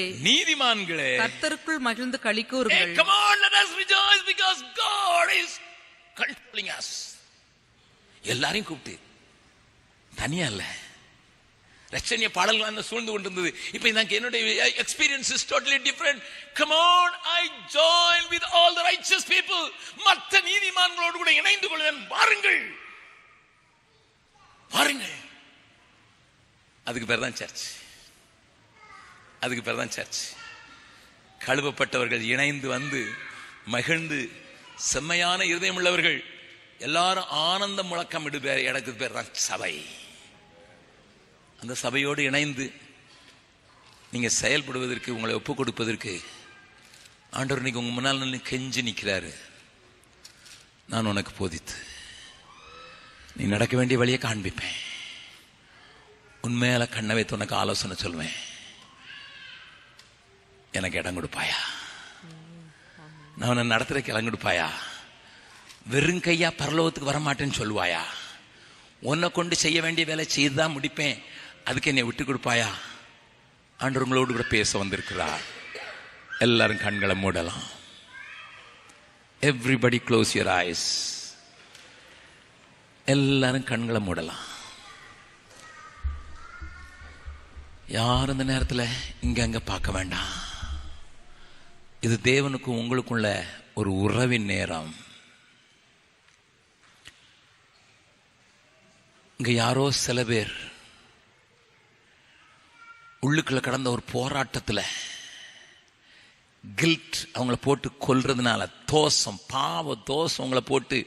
கர்த்தருக்குள் மகிழ்ந்து களிக்கூறுங்கள். Come on, let us rejoice because God is calling us. எல்லாரையும் கூப்பிட்டு, தனியா இல்ல. ரட்சணிய பாடல்கள் சூழ்ந்து கொண்டிருந்தது. இப்ப என்னுடைய experience is totally different. Come on, I join with all the righteous people. மற்ற நீதிமான்களோடு கூட இணைந்து கொள்வேன். பாருங்கள். அதுக்கு பேர் தான் சர்ச். கழுவப்பட்டவர்கள் இணைந்து வந்து மகிழ்ந்து செம்மையான இருதயம் உள்ளவர்கள் எல்லாரும் ஆனந்தம் முழக்கம் இடுவார். எனக்கு பேர் தான் சபை. அந்த சபையோடு இணைந்து நீங்க செயல்படுவதற்கு, உங்களை ஒப்பு கொடுப்பதற்கு ஆண்டவர் இன்னைக்கு உங்க முன்னால் நின்று கெஞ்சி நிற்கிறாரு. நான் உனக்கு போதித்து நீ நடக்க வேண்டிய வழியை காண்பிப்பேன். உண்மையில கண்ணை வைத்து உனக்கு ஆலோசனை சொல்வேன். எனக்கு இடம் கொடுப்பாயா? நான் உன்னை நடத்துறதுக்கு இடம் கொடுப்பாயா? வெறும் கையா பரலோகத்துக்கு வரமாட்டேன்னு சொல்லுவாயா? உன்னை கொண்டு செய்ய வேண்டிய வேலை செய்துதான் முடிப்பேன், அதுக்கு என்னை விட்டு கொடுப்பாயா? ஆண்டவர் உங்களோடு கூட பேச வந்திருக்கிறார். எல்லாரும் கண்களை மூடலாம். Everybody close your eyes. எல்லாரும் கண்களை மூடலாம். யாரும் இந்த நேரத்தில் இங்க அங்க பார்க்க வேண்டாம். இது தேவனுக்கும் உங்களுக்குள்ள ஒரு உறவின் நேரம். இங்க யாரோ சில பேர் உள்ளுக்குள்ள கடந்த ஒரு போராட்டத்தில் கில்ட் அவங்கள போட்டு கொல்றதுனால, தோஷம், பாவ தோஷம் அவங்கள போட்டு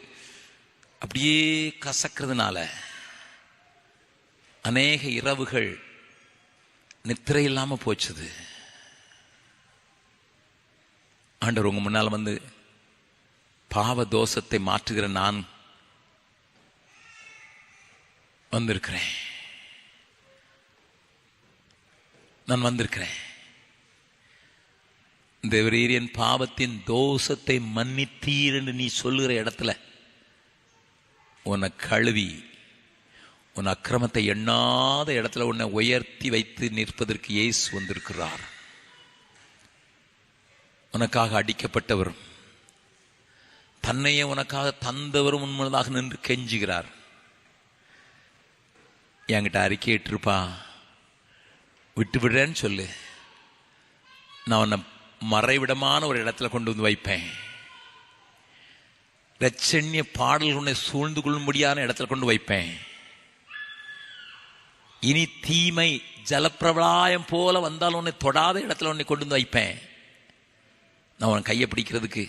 அப்படியே கசக்கிறதுனால அநேக இரவுகள் நித்திரை இல்லாம போச்சுது. ஆண்டவர் உங்க முன்னால் வந்து, பாவ தோஷத்தை மாற்றுகிற நான் வந்திருக்கிறேன். தேவரீர் என் பாவத்தின் தோஷத்தை மன்னித்தீர் என்று நீ சொல்லுகிற இடத்துல உன்னை கழுவி, உன் அக்கிரமத்தை எண்ணாத இடத்துல உன்னை உயர்த்தி வைத்து நிற்பதற்கு இயேசு வந்திருக்கிறார். உனக்காக அடிக்கப்பட்டவரும் தன்னையே உனக்காக தந்தவரும் உண்மையாக நின்று கெஞ்சுகிறார். என்கிட்ட அறிக்கையிட்டிருப்பா, விட்டு விடுறேன்னு சொல்லு, நான் உன்னை மறைவிடமான ஒரு இடத்துல கொண்டு வந்து வைப்பேன். ரட்சண்ய பாடல் உன்னை சூழ்ந்து கொள்ளும்படியான இடத்துல கொண்டு வைப்பேன். இனி தீமை ஜலப்பிரளயம் போல வந்தால் உன்னை தொடாத இடத்துல உன்னை கொண்டு வந்து வைப்பேன். நான் உன் கையை பிடிக்கிறதுக்கு,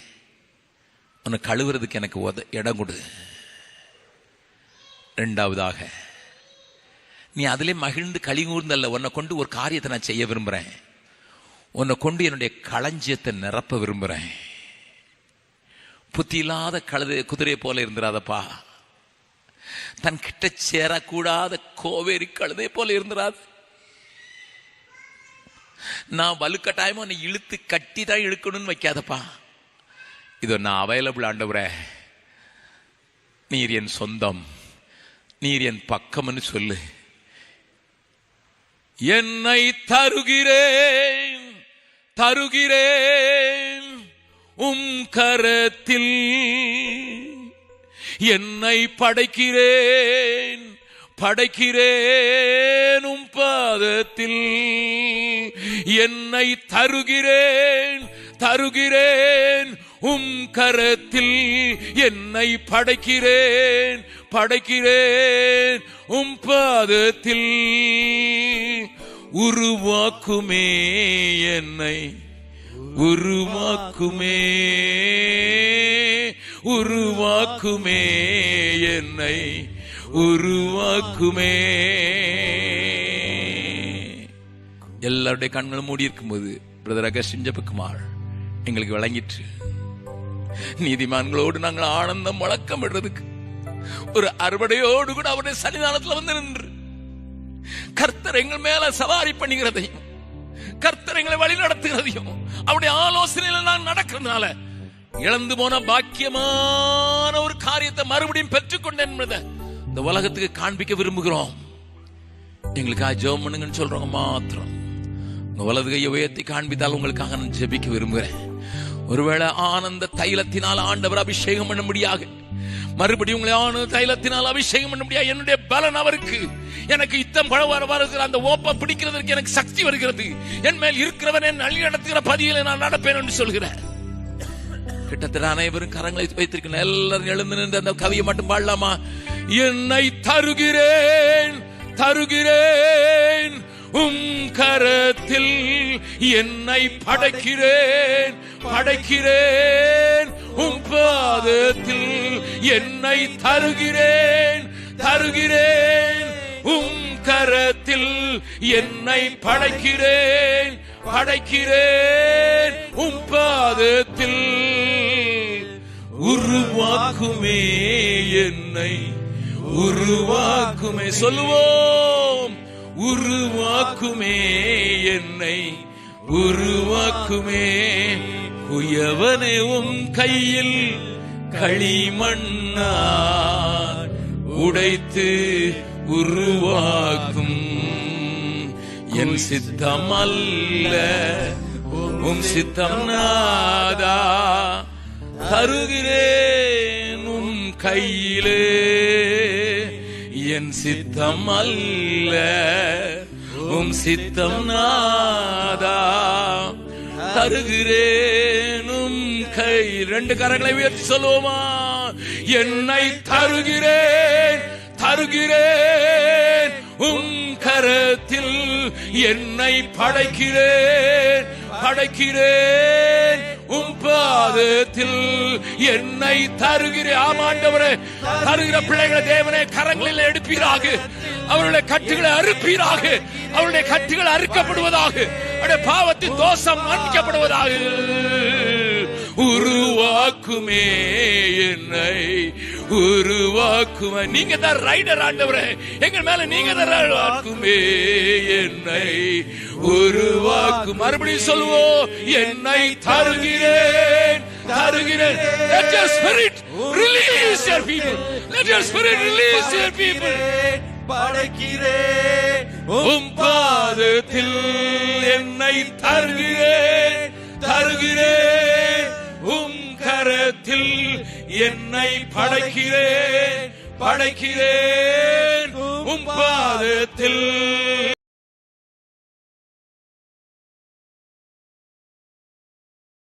உன்னை கழுவுறதுக்கு எனக்கு இடம் கொடு. இரண்டாவதாக, நீ அதிலே மகிழ்ந்து களிகூர்ந்தல்ல, உன்னை கொண்டு ஒரு காரியத்தை நான் செய்ய விரும்புகிறேன். உன்னை கொண்டு என்னுடைய களஞ்சியத்தை நிரப்ப விரும்புகிறேன். புத்தி இல்லாத குதிரையை போல இருந்துராதப்பா. தன் கிட்ட சேரக்கூடாத கோவேரி கழுதை போல இருந்துராது. நான் வலுக்கட்டாயமா உன்னை இழுத்து கட்டி தான் இழுக்கணும்னு வைக்காதப்பா. இதோ நான் அவைலபிள் ஆண்டவரே, நீர் என் சொந்தம், நீர் என் பக்கம்னு சொல்லு. என்னை தருகிறேன் தருகிறேன் உம் கரத்தில், என்னை படைக்கிறேன் படைக்கிறேன் உம் பாதத்தில். என்னை தருகிறேன் தருகிறேன் உம் கரத்தில், என்னை படைக்கிறேன் படைக்கிறேன் உம் பாதத்தில். உருவாக்குமே என்னை உருவாக்குமே உருவாக்குமே என்னை உருவாக்குமே. எல்லாருடைய கண்களும் மூடி இருக்கும்போது பிரதர் அகஸ்டின் ஜெபக்குமார் எங்களுக்கு விளங்கிற்று. நீதிமான்களோடு நாங்கள் ஆனந்தம் முழக்கம் விடுறதுக்கு ஒரு அறுவடையோடு கூட அவருடைய சன்னிதானத்தில் வந்து நின்று கர்த்தர் எங்கள் மேல சவாரி பண்ணுகிறதையும், கர்த்தர் எங்களை வழி நடத்துகிறதையும், அவருடைய ஆலோசனையில நான் நடக்கிறதுனால இழந்து போன பாக்கியமான ஒரு காரியத்தை மறுபடியும் பெற்றுக்கொண்டேன் என்பதை இந்த உலகத்துக்கு காண்பிக்க விரும்புகிறோம். எங்களுக்காக ஜெபம் பண்ணுங்கன்னு சொல்றவங்க மாத்திரம் உங்க வலது கையை உயர்த்தி காண்பித்தால் உங்களுக்காக நான் ஜெபிக்க விரும்புகிறேன். ஒருவேளை ஆனந்த தைலத்தினால் ஆண்டவர் அபிஷேகம் பண்ண முடியாது, மறுபடியும் உங்களை ஆனந்த தைலத்தினால் அபிஷேகம் பண்ண முடியாது. என்னுடைய பலன் அவருக்கு, எனக்கு யுத்தம் வருகிற அந்த ஓப்ப பிடிக்கிறதுக்கு எனக்கு சக்தி வருகிறது. என் மேல் இருக்கிறவன் என் அழி நடத்துகிற பதியில நான் நடப்பேன் என்று சொல்கிறேன். கிட்டத்தட்ட அனைவரும் கரங்களை வைத்திருக்கணும். எல்லாரும் எழுந்து நின்று அந்த கவியை மட்டும் பாடலாமா? என்னை தருகிறேன் தருகிறேன் உம் கரத்தில், என்னை படைக்கிறேன் படைக்கிறேன் உம் பாதத்தில். என்னை தருகிறேன் தருகிறேன் உம் கரத்தில், என்னை படைக்கிறேன் படைக்கிறேன் உம் பாதத்தில். உருவாக்குமே என்னை உருவாக்குமே, சொல்லுவோம். உருவாக்குமே என்னை உருவாக்குமே. குயவனே உம் கையில் களிமண்ணா உடைத்து உருவாக்கும். என் சித்தம் அல்ல உம் சித்தம் நாதா, தருகிறேன் உம் கையிலே. என் சித்தம் அல்ல உம் சித்தம் நாதா, தருகிறேன் உம் கை. ரெண்டு கரங்களை உயர்த்தி சொல்லுவோமா? என்னை தருகிறேன் தருகிறேன் உம் கரத்தில், என்னை படைக்கிறேன் படைக்கிறேன் உம் பாதத்தில். என்னை தருகிறேன். ஆமாண்டவரே, தருகிற பிள்ளைகளை தேவனே கரங்களில் எடுப்பீராக, அவருடைய கட்டுகளை அறுப்பீராக, அவருடைய கட்டுகள் அறுக்கப்படுவதாக, அவருடைய பாவத்தின் தோஷம் மன்னிக்கப்படுவதாக. உருவாக்குமே என்னை உருவாக்குமே. நீங்க தான் ரைடர் ஆண்டவரே, எங்கள் மேல நீங்க தான் உருவாக்குமே என்னை உருவாக்கும். மறுபடியும் சொல்லுவோம். என்னை தருகிறேன் தருகிறேன். Let your spirit release your people. Let your spirit release your people. படைக்கிறேன் உம் பாதத்தில், என்னை தருகிறேன் தருகிறேன் உம் கரத்தில், என்னை படைக்கிறேன் படைக்கிறேன் உம் பாதத்தில்